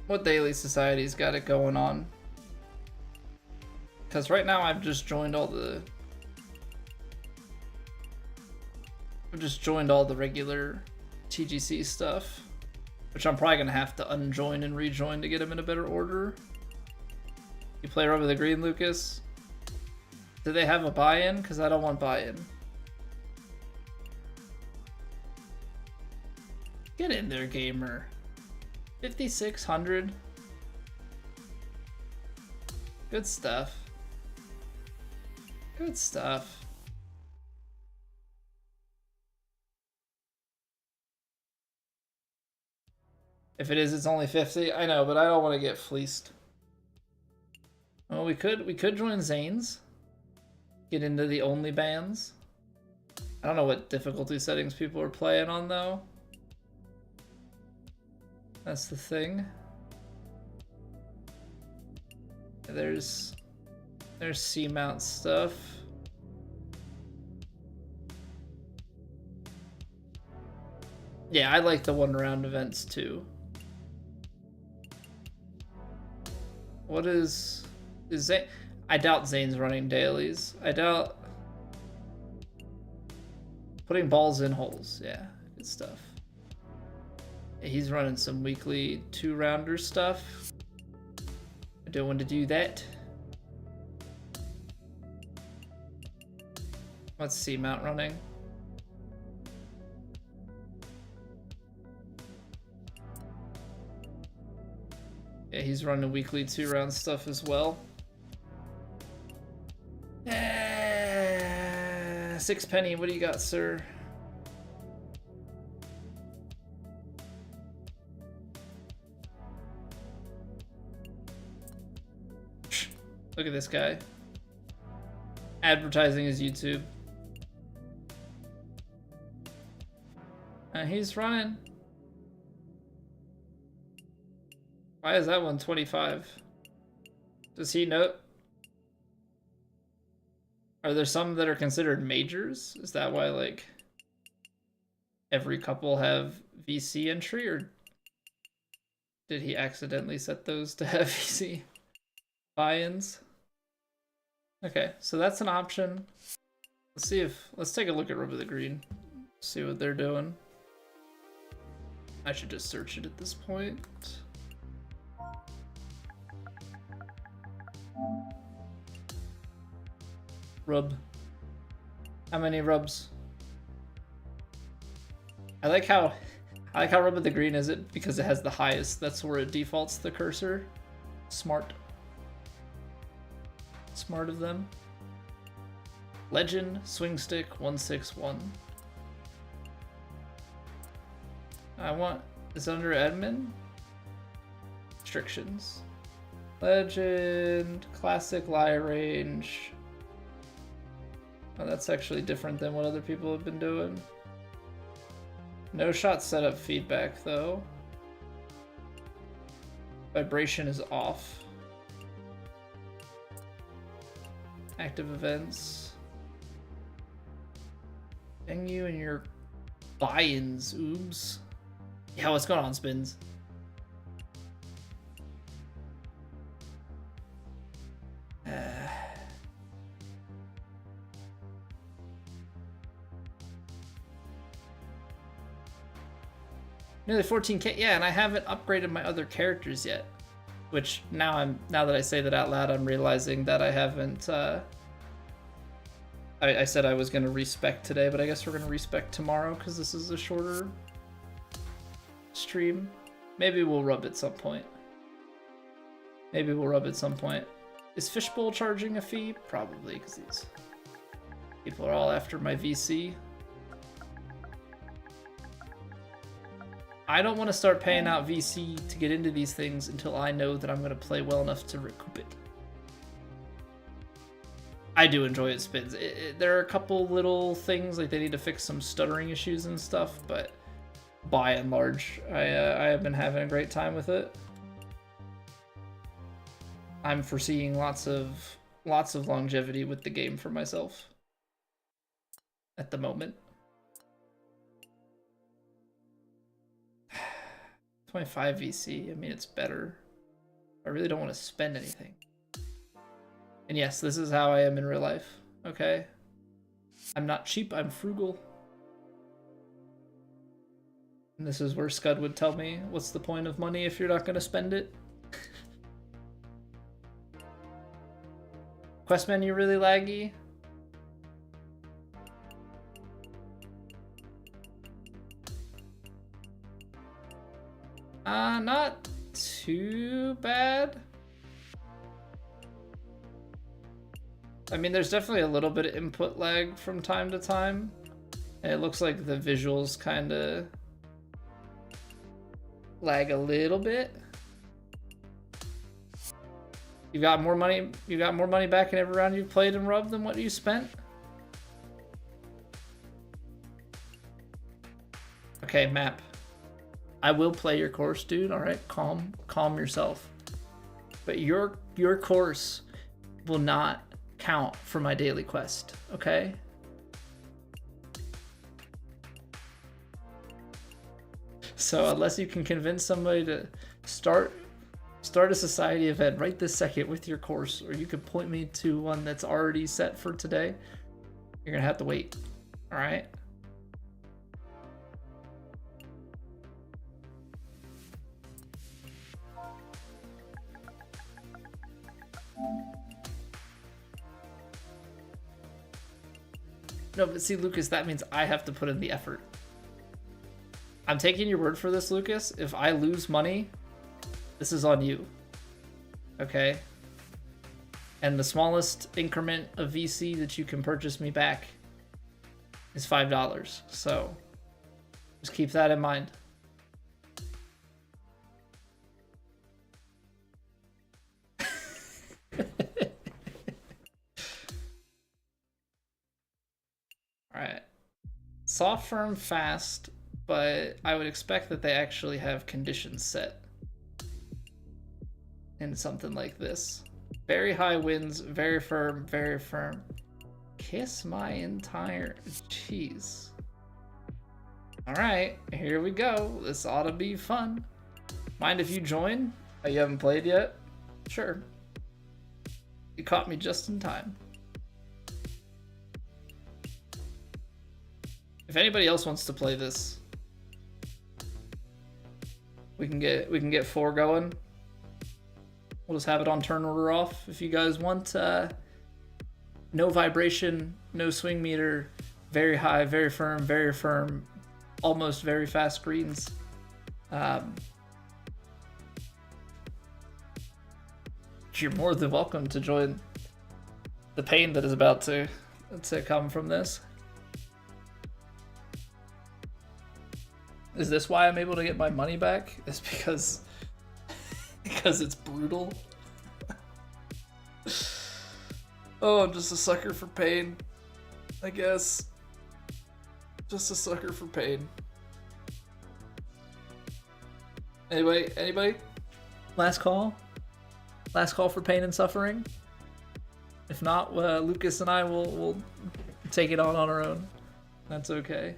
What daily societies got it going on? Because right now I've just joined all the regular TGC stuff, which I'm probably gonna have to unjoin and rejoin to get them in a better order. You play Rubber the Green, Lucas? Do they have a buy-in? Because I don't want buy-in. Get in there, gamer. 5,600. Good stuff. Good stuff. If it is, it's only 50. I know, but I don't want to get fleeced. Well, we could join Zane's. Get into the only bands. I don't know what difficulty settings people are playing on though. That's the thing. There's C-mount stuff. Yeah, I like the one-round events too. What is Zane? I doubt Zane's running dailies. I doubt putting balls in holes. Yeah, good stuff. He's running some weekly 2-rounder stuff. I don't want to do that. What's C-mount running? Yeah, he's running weekly 2-round stuff as well. Sixpenny, what do you got, sir? Look at this guy. Advertising his YouTube. He's running. Why is that 125? Does he know? Are there some that are considered majors? Is that why, like, every couple have VC entry, or did he accidentally set those to have VC buy-ins? Okay, so that's an option. Let's take a look at Rubber the Green. See what they're doing. I should just search it at this point. Rub. How many rubs? I like how Rubber the Green is it because it has the highest. That's where it defaults the cursor. Smart. Smart of them. Legend swing stick 161. Is it under admin? Restrictions. Legend, classic lie range. Oh, that's actually different than what other people have been doing. No shot setup feedback though. Vibration is off. Active events. Dang you and your buy-ins, oops. Yeah, what's going on, Spins? Nearly 14k, yeah, and I haven't upgraded my other characters yet. Which now that I say that out loud, I'm realizing that I haven't. I said I was gonna respec today, but I guess we're gonna respec tomorrow because this is a shorter stream. Maybe we'll rub at some point. Maybe we'll rub at some point. Is Fishbowl charging a fee? Probably, because these people are all after my VC. I don't want to start paying out VC to get into these things until I know that I'm going to play well enough to recoup it. I do enjoy it, Spins. There are a couple little things, like they need to fix some stuttering issues and stuff, but by and large, I have been having a great time with it. I'm foreseeing lots of longevity with the game for myself at the moment. 25 VC, I mean, it's better. I really don't want to spend anything. And yes, this is how I am in real life, okay? I'm not cheap, I'm frugal. And this is where Scud would tell me, what's the point of money if you're not going to spend it? Quest menu really laggy? Not too bad. I mean, there's definitely a little bit of input lag from time to time. And it looks like the visuals kind of lag a little bit. You got more money back in every round you've played and rubbed than what you spent? Okay, map. I will play your course, dude. All right, calm yourself. But your course will not count for my daily quest, okay? So unless you can convince somebody to start a society event right this second with your course, or you could point me to one that's already set for today, you're gonna have to wait. All right? No, but see, Lucas, that means I have to put in the effort. I'm taking your word for this, Lucas. If I lose money, this is on you. Okay? And the smallest increment of VC that you can purchase me back is $5. So just keep that in mind. Alright. Soft, firm, fast, but I would expect that they actually have conditions set in something like this. Very high winds, very firm, very firm. Kiss my entire cheese. Alright, here we go. This ought to be fun. Mind if you join? Oh, you haven't played yet? Sure. You caught me just in time. If anybody else wants to play this, we can get 4 going. We'll just have it on turn order off if you guys want. No vibration, no swing meter, very high, very firm, almost very fast greens. You're more than welcome to join the pain that is about to come from this. Is this why I'm able to get my money back? It's because it's brutal. Oh, I'm just a sucker for pain, I guess. Just a sucker for pain. Anybody? Last call. Last call for pain and suffering. If not, Lucas and I will take it on our own. That's okay.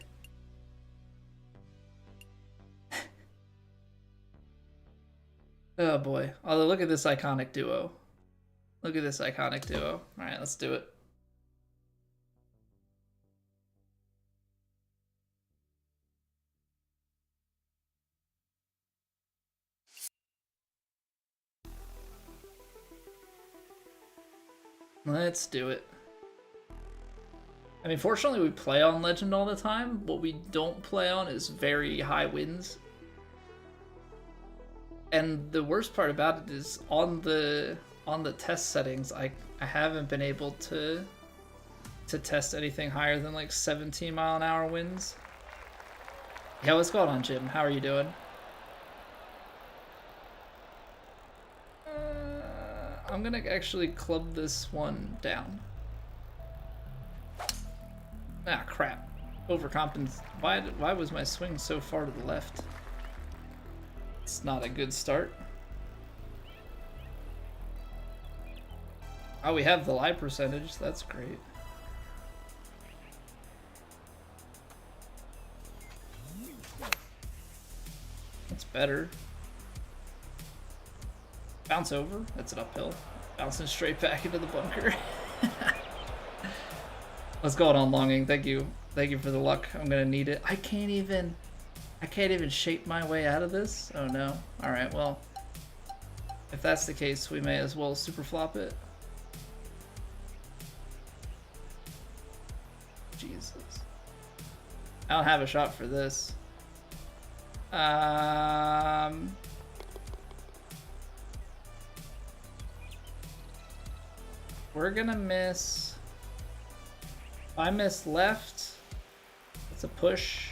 Oh boy. Although look at this iconic duo. Look at this iconic duo. Alright, let's do it. Let's do it. I mean, fortunately we play on Legend all the time. What we don't play on is very high wins. And the worst part about it is on the test settings, I haven't been able to test anything higher than like 17-mile-an-hour winds. Yeah, what's going on, Jim? How are you doing? I'm gonna actually club this one down. Ah, crap. Overcompens. Why was my swing so far to the left? It's not a good start. Oh, we have the lie percentage. That's great. That's better. Bounce over. That's an uphill. Bouncing straight back into the bunker. What's going on, Longing? Thank you. Thank you for the luck. I'm gonna need it. I can't even shape my way out of this. Oh no. Alright, well. If that's the case, we may as well super flop it. Jesus. I don't have a shot for this. We're gonna miss. If I miss left, it's a push.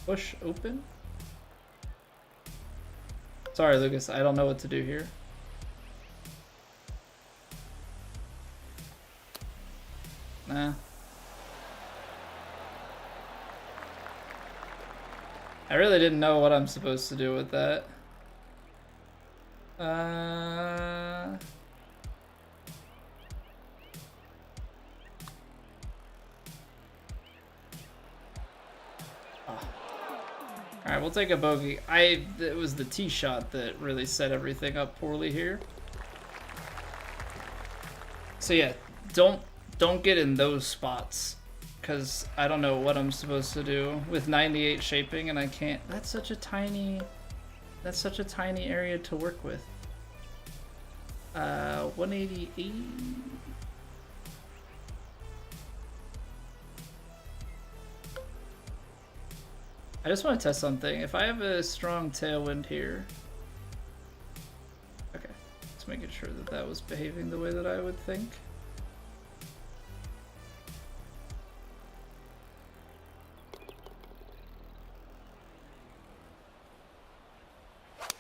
Push open. Sorry, Lucas, I don't know what to do here. Nah. I really didn't know what I'm supposed to do with that. Oh. Alright, we'll take a bogey. It was the tee shot that really set everything up poorly here. So yeah, don't get in those spots, because I don't know what I'm supposed to do with 98 shaping and I can't. That's such a tiny area to work with. 188. I just want to test something. If I have a strong tailwind here. Okay, just making sure that that was behaving the way that I would think.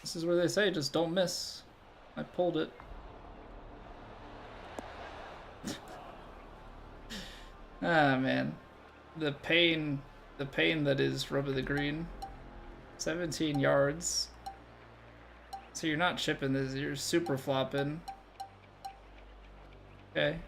This is where they say just don't miss. I pulled it. Ah man, the pain that is Rub of the Green. 17 yards. So you're not chipping this, you're super flopping. Okay.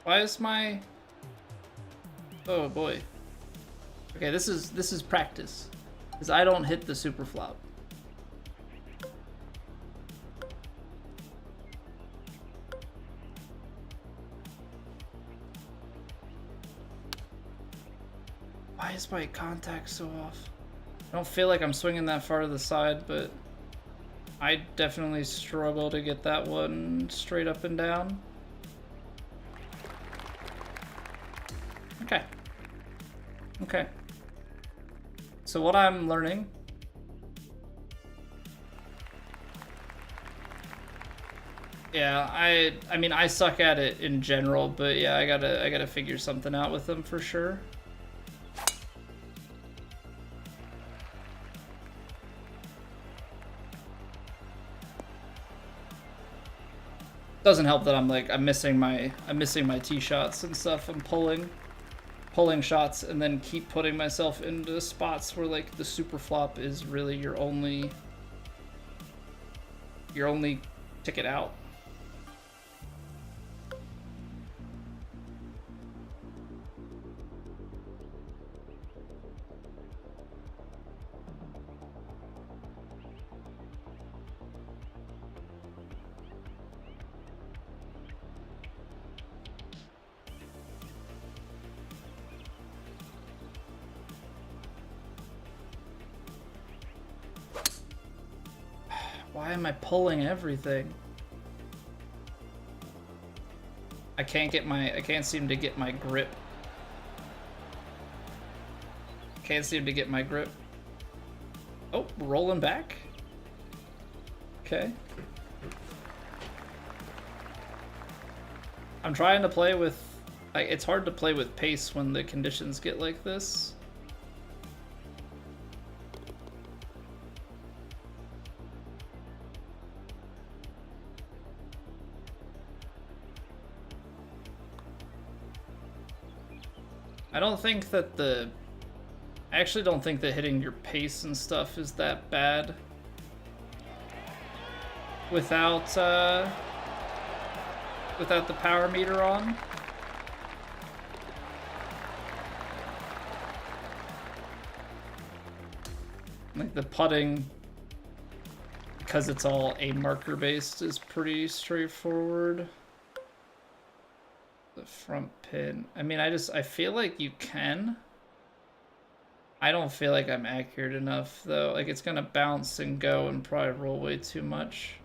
Why is my... Oh boy. Okay, this is practice. Because I don't hit the super flop. Why is my contact so off? I don't feel like I'm swinging that far to the side, but I definitely struggle to get that one straight up and down. Okay. Okay. So what I'm learning yeah, I mean I suck at it in general, but yeah, I gotta figure something out with them for sure. Doesn't help that I'm missing my tee shots and stuff. I'm pulling shots and then keep putting myself into spots where like the super flop is really your only ticket out. Why am I pulling everything? I can't seem to get my grip. Can't seem to get my grip. Oh, rolling back. Okay. I'm trying to play with, it's hard to play with pace when the conditions get like this. I actually don't think that hitting your pace and stuff is that bad without the power meter on. Like the putting, because it's all a marker based, is pretty straightforward. The front pin. I mean, I feel like you can. I don't feel like I'm accurate enough, though. Like, it's gonna bounce and go and probably roll way too much.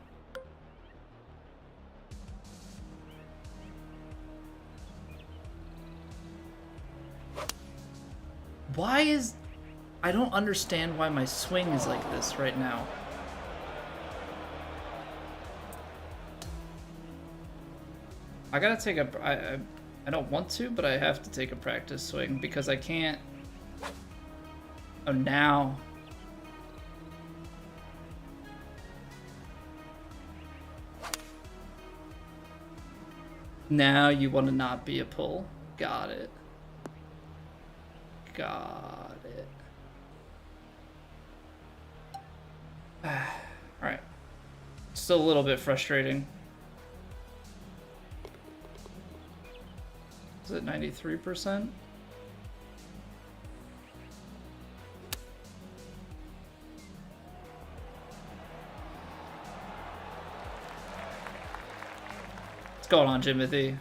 I don't understand why my swing is like this right now. I gotta take a, I don't want to, but I have to take a practice swing because I can't. Oh, now. Now you want to not be a pull. Got it. Got it. Alright. Still a little bit frustrating. Is it 93%? What's going on, Jimothy?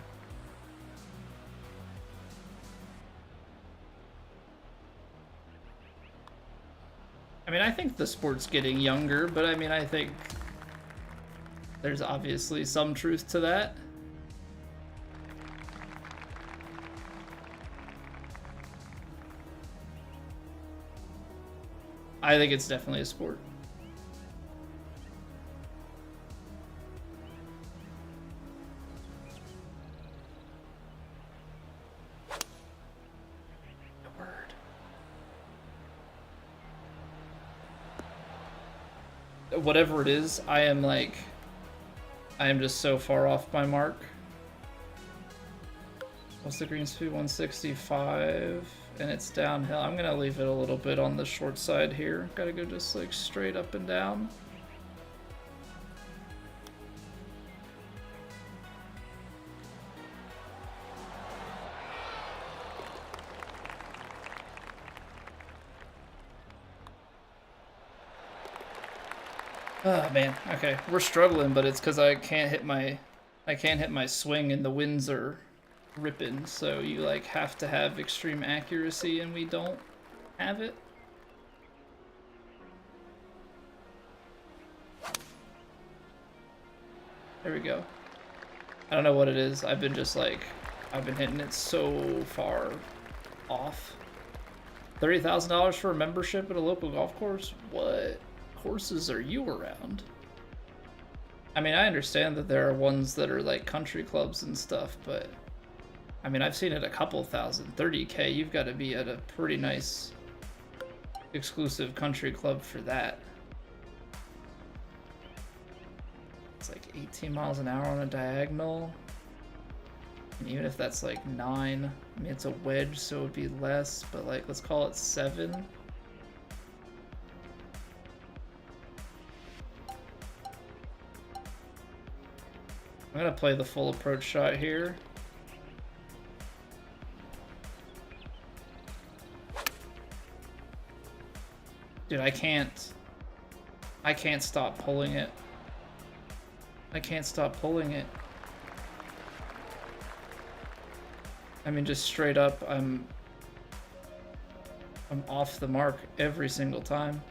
I mean, I think the sport's getting younger, but I mean, I think there's obviously some truth to that. I think it's definitely a sport. Whatever it is, I am just so far off my mark. What's the green speed? 165, and it's downhill. I'm gonna leave it a little bit on the short side here. Gotta go just like straight up and down. Oh man, okay, we're struggling, but it's because I can't hit my swing and the winds are ripping, so you like have to have extreme accuracy and we don't have it. There we go. I don't know what it is. I've been hitting it so far off. $30,000 for a membership at a local golf course? What courses are you around? I mean, I understand that there are ones that are like country clubs and stuff, but I mean, I've seen it a couple thousand. 30K, you've got to be at a pretty nice exclusive country club for that. It's like 18 miles an hour on a diagonal. And even if that's like 9, I mean, it's a wedge, so it would be less, but like, let's call it 7. I'm gonna play the full approach shot here. Dude, I can't stop pulling it. I can't stop pulling it. I mean, just straight up, I'm off the mark every single time.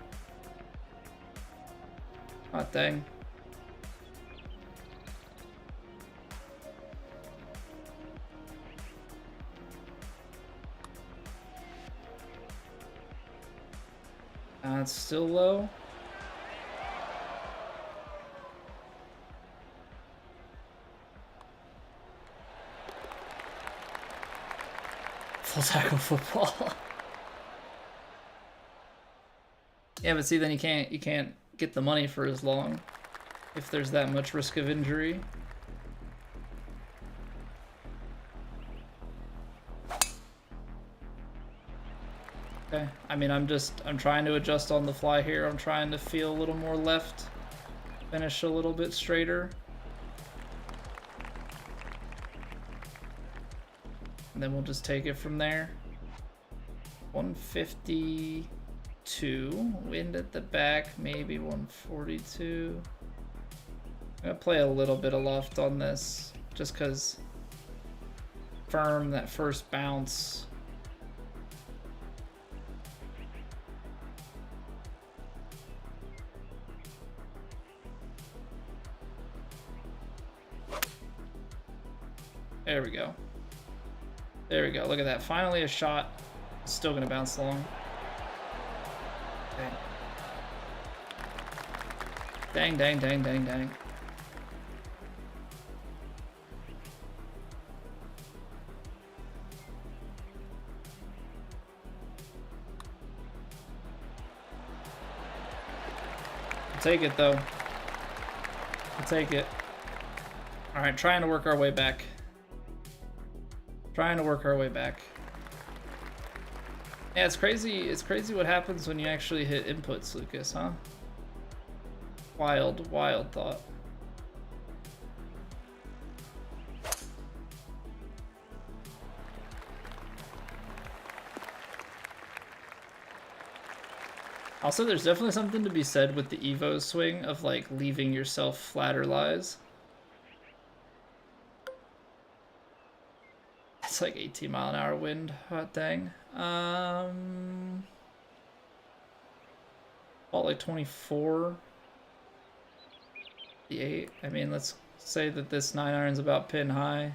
Hot dang. It's still low. Full tackle football. Yeah, but see, then you can't get the money for as long if there's that much risk of injury. Okay, I mean, I'm trying to adjust on the fly here. I'm trying to feel a little more left, finish a little bit straighter. And then we'll just take it from there. 152, wind at the back, maybe 142. I'm gonna play a little bit of loft on this, just because firm, that first bounce. There we go. There we go. Look at that. Finally a shot. Still gonna bounce long. Dang. Dang, dang, dang, dang, dang. I'll take it though. I'll take it. Alright, trying to work our way back. Trying to work our way back. Yeah, it's crazy what happens when you actually hit inputs, Lucas, huh? Wild, wild thought. Also, there's definitely something to be said with the Evo swing of like leaving yourself flatter lies. It's like 18 mile an hour wind. Hot dang. About like 24. The 8. I mean, let's say that this 9 iron's about pin high.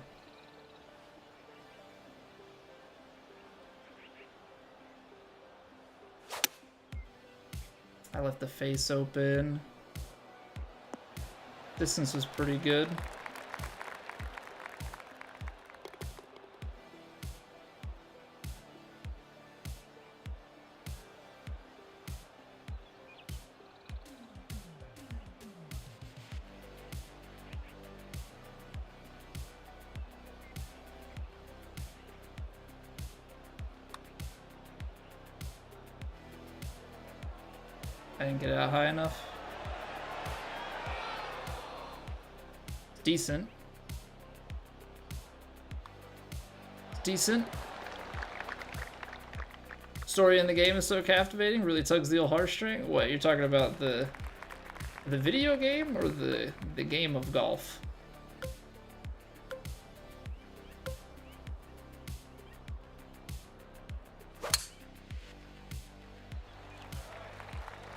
I left the face open. Distance was pretty good. I didn't get it out high enough. It's decent. It's decent. Story in the game is so captivating, really tugs the old heartstring. What, you're talking about the video game or the game of golf?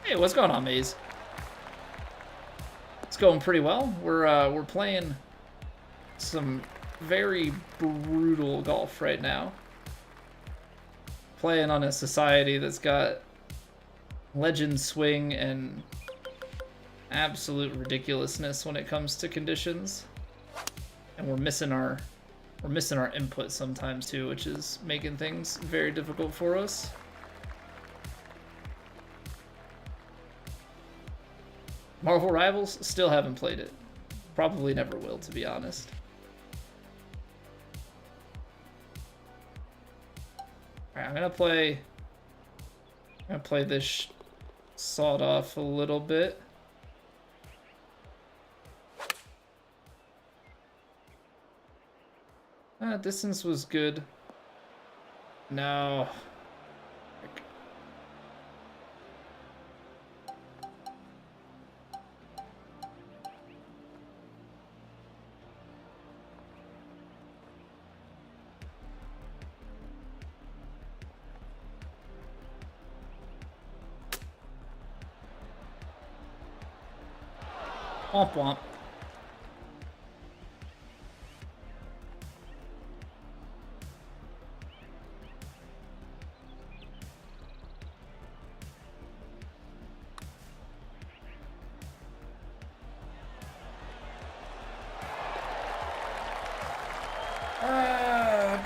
Hey, what's going on, Maze? It's going pretty well. We're playing some very brutal golf right now. Playing on a society that's got legend swing and absolute ridiculousness when it comes to conditions, and we're missing our input sometimes too, which is making things very difficult for us. Marvel Rivals, still haven't played it. Probably never will, to be honest. Alright, I'm gonna play this sawed off a little bit. Distance was good. No. Womp womp.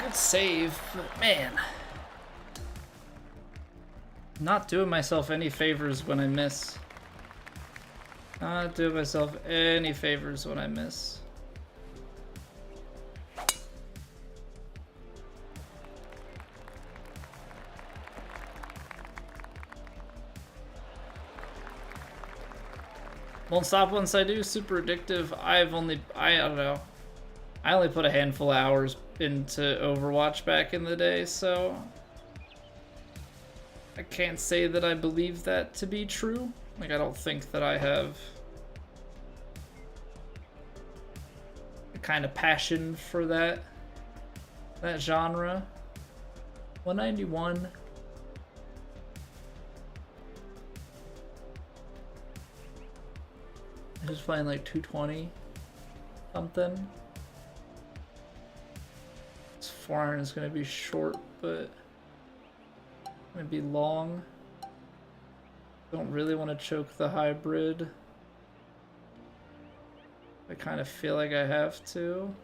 Good save, but man. Not doing myself any favors when I miss. Not doing myself any favors when I miss. Won't stop once I do. Super addictive. I don't know. I only put a handful of hours into Overwatch back in the day, so I can't say that I believe that to be true. Like, I don't think that I have the kind of passion for that genre. 191. I was playing like 220 something. This 4 is gonna be short, but gonna be long. Don't really want to choke the hybrid. I kind of feel like I have to.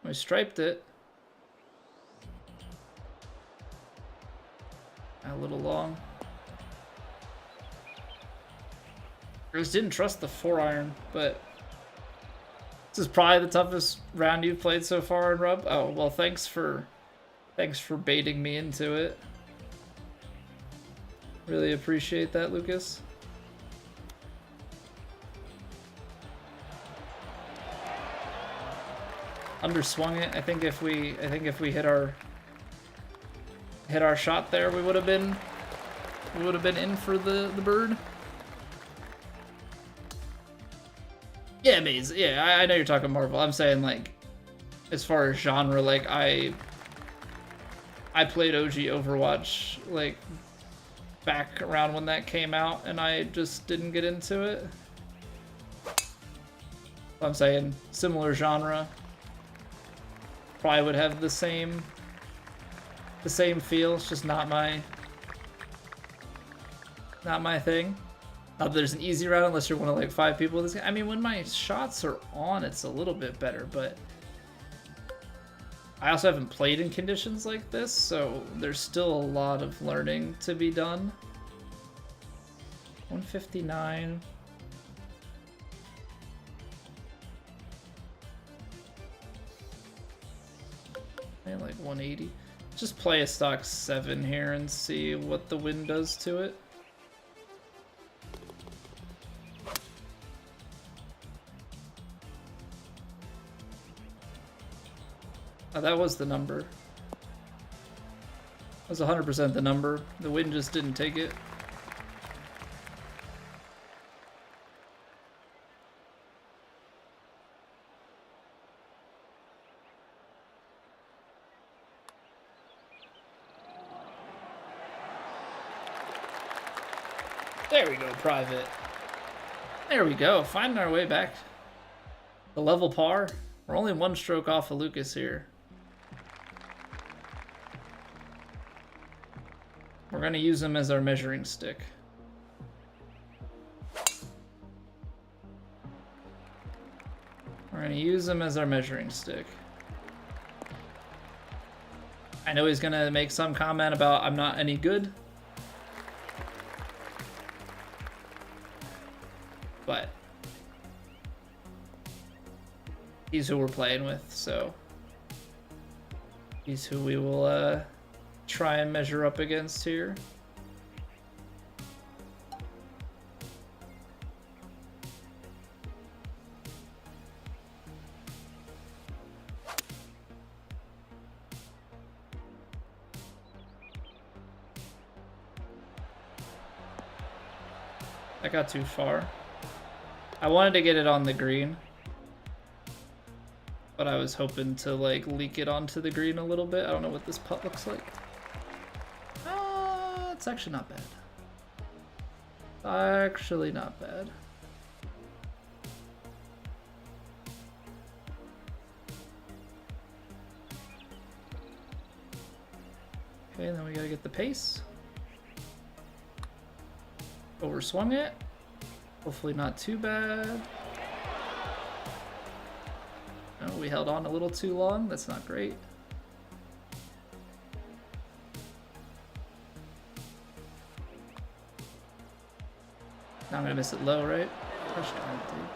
We striped it. A little long. I just didn't trust the 4-iron, but this is probably the toughest round you've played so far in Rub. Oh, well, thanks for baiting me into it. Really appreciate that, Lucas. Underswung it. I think if we hit our shot there, we would have been in for the bird. Yeah, Maze. Yeah, I know you're talking Marvel. I'm saying, like, as far as genre, like, I played OG Overwatch, like, back around when that came out, and I just didn't get into it. I'm saying similar genre. Probably would have the same feel. It's just not my thing. There's an easy route unless you're one of like 5 people. This game. I mean, when my shots are on, it's a little bit better, but I also haven't played in conditions like this, so there's still a lot of learning to be done. 159. Maybe like 180. Just play a stock 7 here and see what the wind does to it. Oh, that was the number. That was 100% the number. The wind just didn't take it. There we go, private. There we go, finding our way back. The level par. We're only 1 stroke off of Lucas here. We're gonna use him as our measuring stick. We're gonna use him as our measuring stick. I know he's gonna make some comment about I'm not any good. But he's who we're playing with, so he's who we will try and measure up against here. I got too far. I wanted to get it on the green, but I was hoping to like leak it onto the green a little bit. I don't know what this putt looks like. It's actually not bad. Actually not bad. Okay, then we gotta get the pace. Overswung it. Hopefully not too bad. No, we held on a little too long. That's not great. Now I'm gonna miss it low, right? Gosh darn it, dude.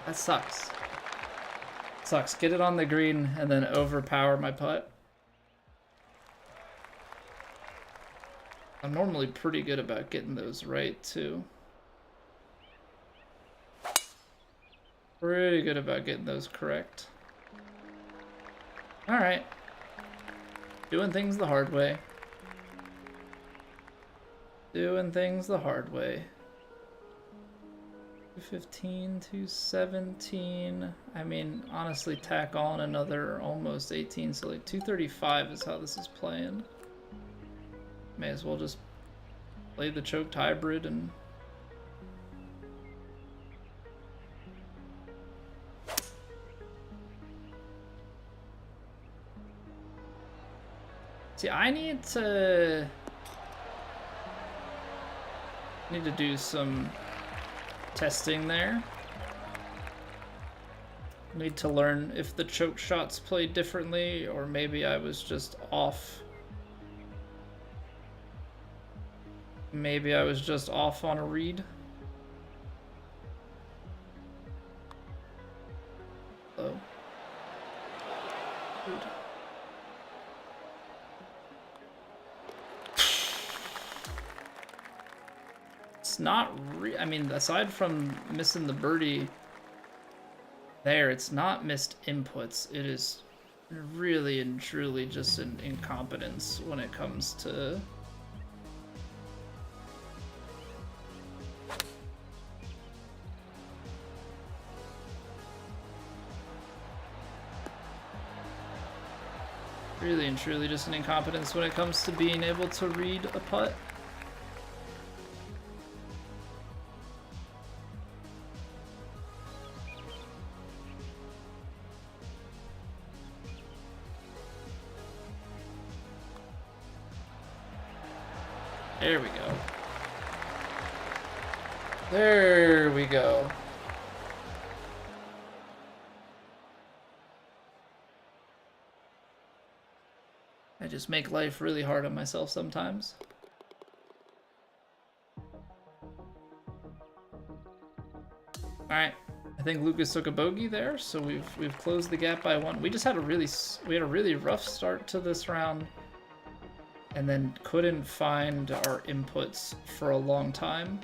That sucks. Sucks. Get it on the green and then overpower my putt. I'm normally pretty good about getting those right, too. Pretty good about getting those correct. Alright. Doing things the hard way. Doing things the hard way. 215, 217. I mean, honestly, tack on another almost 18, so like 235 is how this is playing. May as well just play the choked hybrid and see, I need to do some testing there. Need to learn if the choke shots play differently, or maybe I was just off. Maybe I was just off on a read. Oh. Dude. It's not I mean, aside from missing the birdie there, it's not missed inputs. It is really and truly just an incompetence when it comes to really and truly just an incompetence when it comes to being able to read a putt. There we go. There we go. I just make life really hard on myself sometimes. Alright, I think Lucas took a bogey there, so we've closed the gap by one. We just had a really rough start to this round, and then couldn't find our inputs for a long time.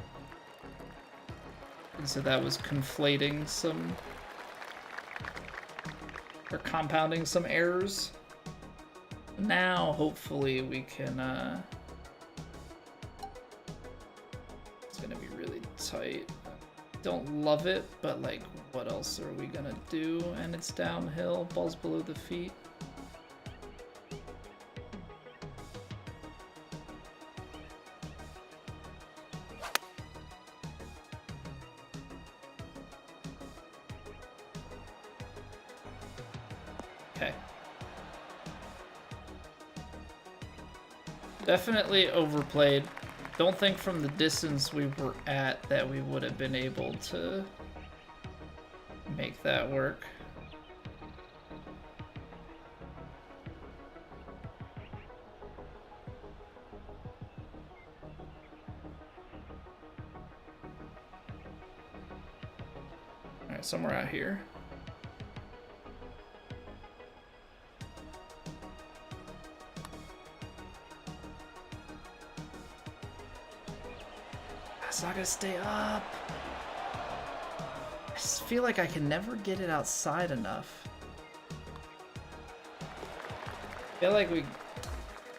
And so that was conflating some, or compounding some errors. Now, hopefully, we can, it's gonna be really tight. Don't love it, but, like, what else are we gonna do? And it's downhill, ball's below the feet. Okay. Definitely overplayed. Don't think from the distance we were at that we would have been able to make that work. Alright, somewhere out here. It's not gonna stay up. I just feel like I can never get it outside enough. I feel like we're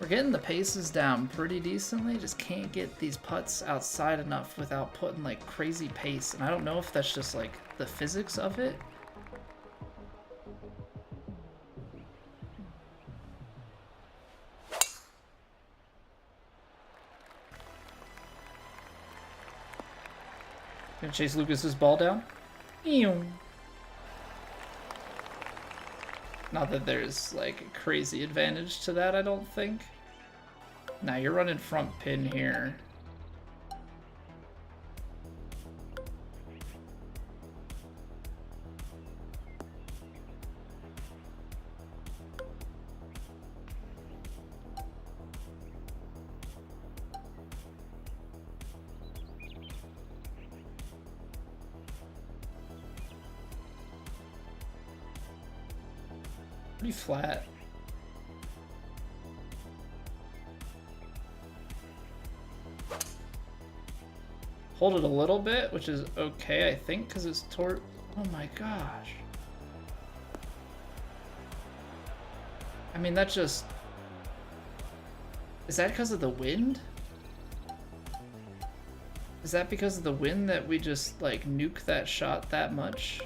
getting the paces down pretty decently, just can't get these putts outside enough without putting like crazy pace. And I don't know if that's just like the physics of it. Gonna chase Lucas's ball down. Ew. Not that there's like a crazy advantage to that, I don't think. Now you're running front pin here. Pretty flat. Hold it a little bit, which is okay, I think, because it's toward... Oh my gosh. I mean, that just... Is that because of the wind? Is that because of the wind that we just, like, nuke that shot that much?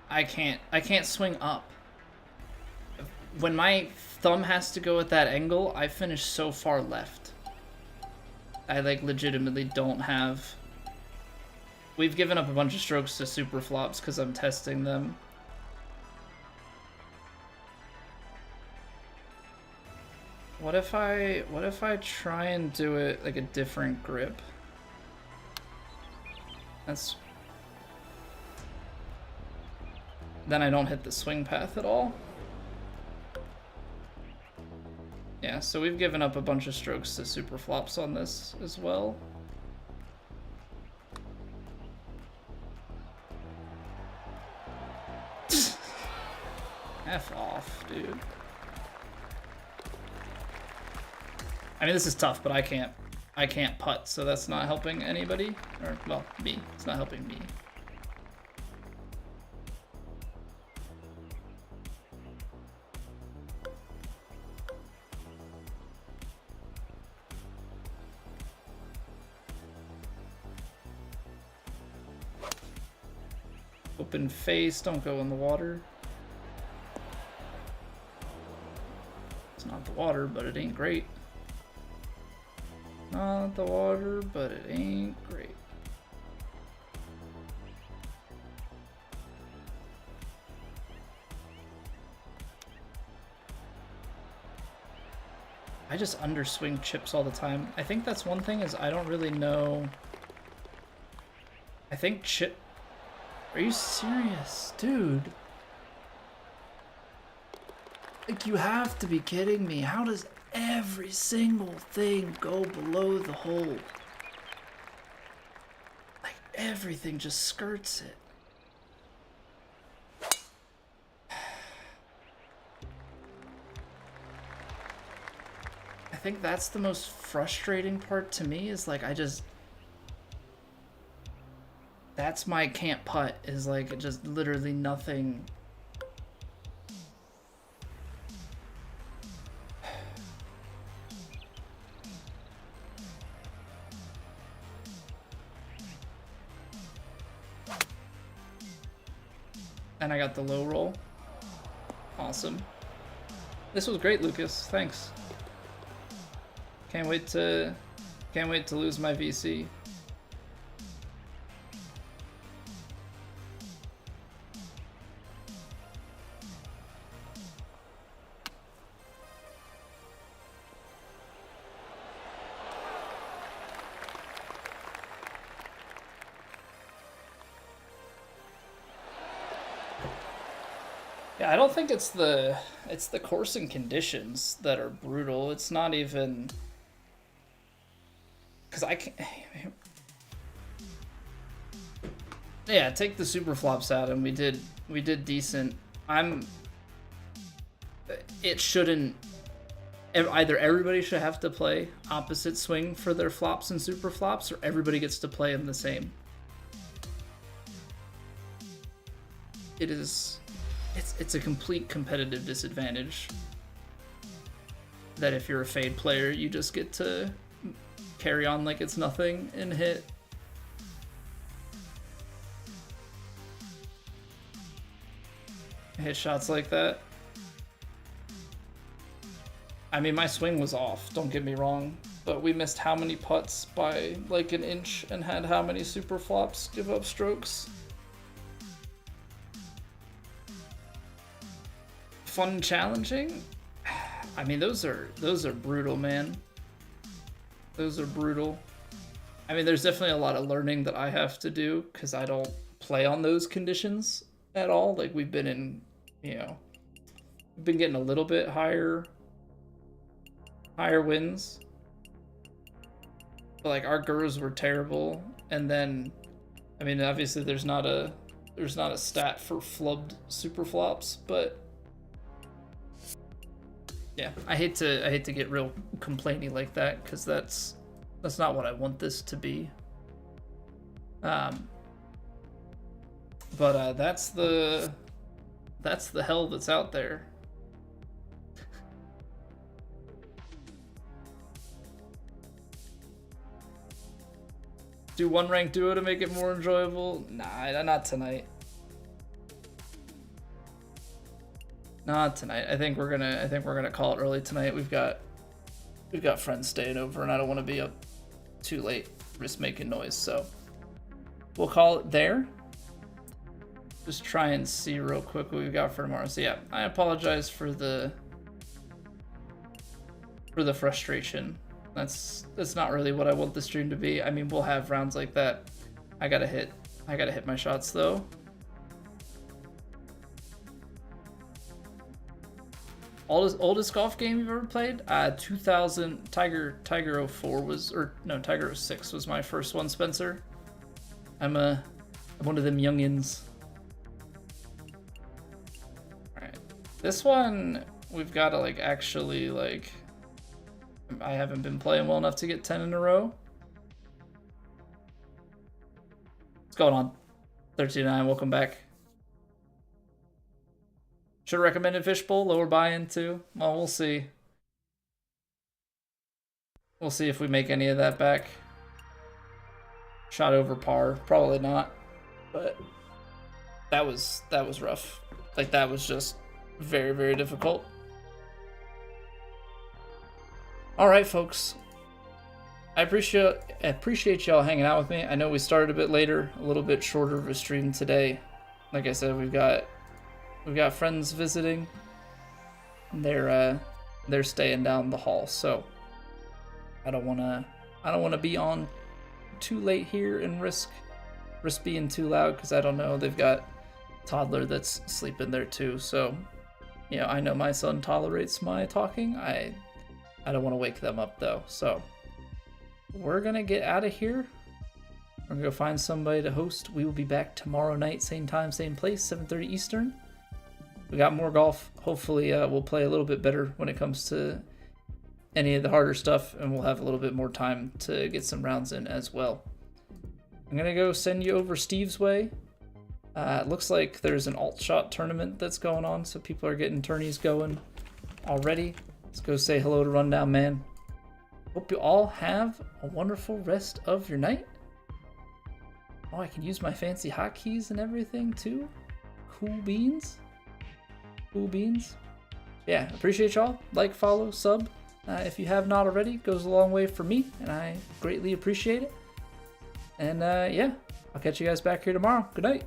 I can't swing up. When my thumb has to go at that angle, I finish so far left. I like legitimately don't have... We've given up a bunch of strokes to super flops because I'm testing them. What if I try and do it like a different grip? Then I don't hit the swing path at all. Yeah, so we've given up a bunch of strokes to super flops on this as well. F off, dude. I mean, this is tough, but I can't putt, so that's not helping anybody. Or, well, me. It's not helping me. Open face, don't go in the water. It's not the water, but it ain't great. Not the water, but it ain't great. I just underswing chips all the time. I think that's one thing is I don't really know. I think chip... Are you serious? Dude. Like, you have to be kidding me. How does every single thing go below the hole? Like, everything just skirts it. I think that's the most frustrating part to me is like, that's my can't putt, is like just literally nothing. And I got the low roll. Awesome. This was great, Lucas. Thanks. Can't wait to lose my VC. Yeah, I don't think it's the course and conditions that are brutal. It's not even because I can. Yeah, take the super flops out, and we did decent. It shouldn't. Either everybody should have to play opposite swing for their flops and super flops, or everybody gets to play them the same. It's a complete competitive disadvantage that if you're a fade player, you just get to carry on like it's nothing and hit shots like that. I mean, my swing was off, don't get me wrong, but we missed how many putts by like an inch and had how many super flops give up strokes. Fun and challenging? I mean, those are brutal, man. Those are brutal. I mean, there's definitely a lot of learning that I have to do because I don't play on those conditions at all. Like, we've been in, we've been getting a little bit higher wins. But like, our GURs were terrible. And then, I mean, obviously there's not a stat for flubbed super flops, but yeah, I hate to get real complainy like that because that's not what I want this to be. But that's the hell that's out there. Do one rank duo to make it more enjoyable? Nah, not tonight. Not tonight. I think we're gonna call it early tonight. We've got friends staying over, and I don't want to be up too late, risk making noise. So we'll call it there. Just try and see real quick what we've got for tomorrow. So yeah, I apologize for the frustration. That's not really what I want the stream to be. I mean, we'll have rounds like that. I gotta hit my shots though. Oldest golf game you've ever played? 2000 Tiger 04 was, or no, Tiger 06 was my first one, Spencer. I'm one of them youngins. Alright. This one we've gotta like actually like, I haven't been playing well enough to get 10 in a row. What's going on? 13-9, welcome back. Should have recommended Fishbowl, lower buy-in too. Well, we'll see. We'll see if we make any of that back. Shot over par, probably not. But that was rough. Like, that was just very, very difficult. All right, folks. I appreciate y'all hanging out with me. I know we started a bit later, a little bit shorter of a stream today. Like I said, we've got friends visiting. They're staying down the hall, so I don't wanna be on too late here and risk being too loud because I don't know. They've got a toddler that's sleeping there too, so I know my son tolerates my talking. I don't want to wake them up though, so we're gonna get out of here. We're gonna go find somebody to host. We will be back tomorrow night, same time, same place, 7:30 Eastern. We got more golf. Hopefully we'll play a little bit better when it comes to any of the harder stuff, and we'll have a little bit more time to get some rounds in as well. I'm gonna go send you over Steve's way. It looks like there's an alt shot tournament that's going on, so people are getting tourneys going already. Let's go say hello to Rundown Man. Hope you all have a wonderful rest of your night. Oh, I can use my fancy hotkeys and everything too. Cool beans. Cool beans. Yeah, appreciate y'all. Like, follow, sub. If you have not already, goes a long way for me, and I greatly appreciate it. And yeah, I'll catch you guys back here tomorrow. Good night.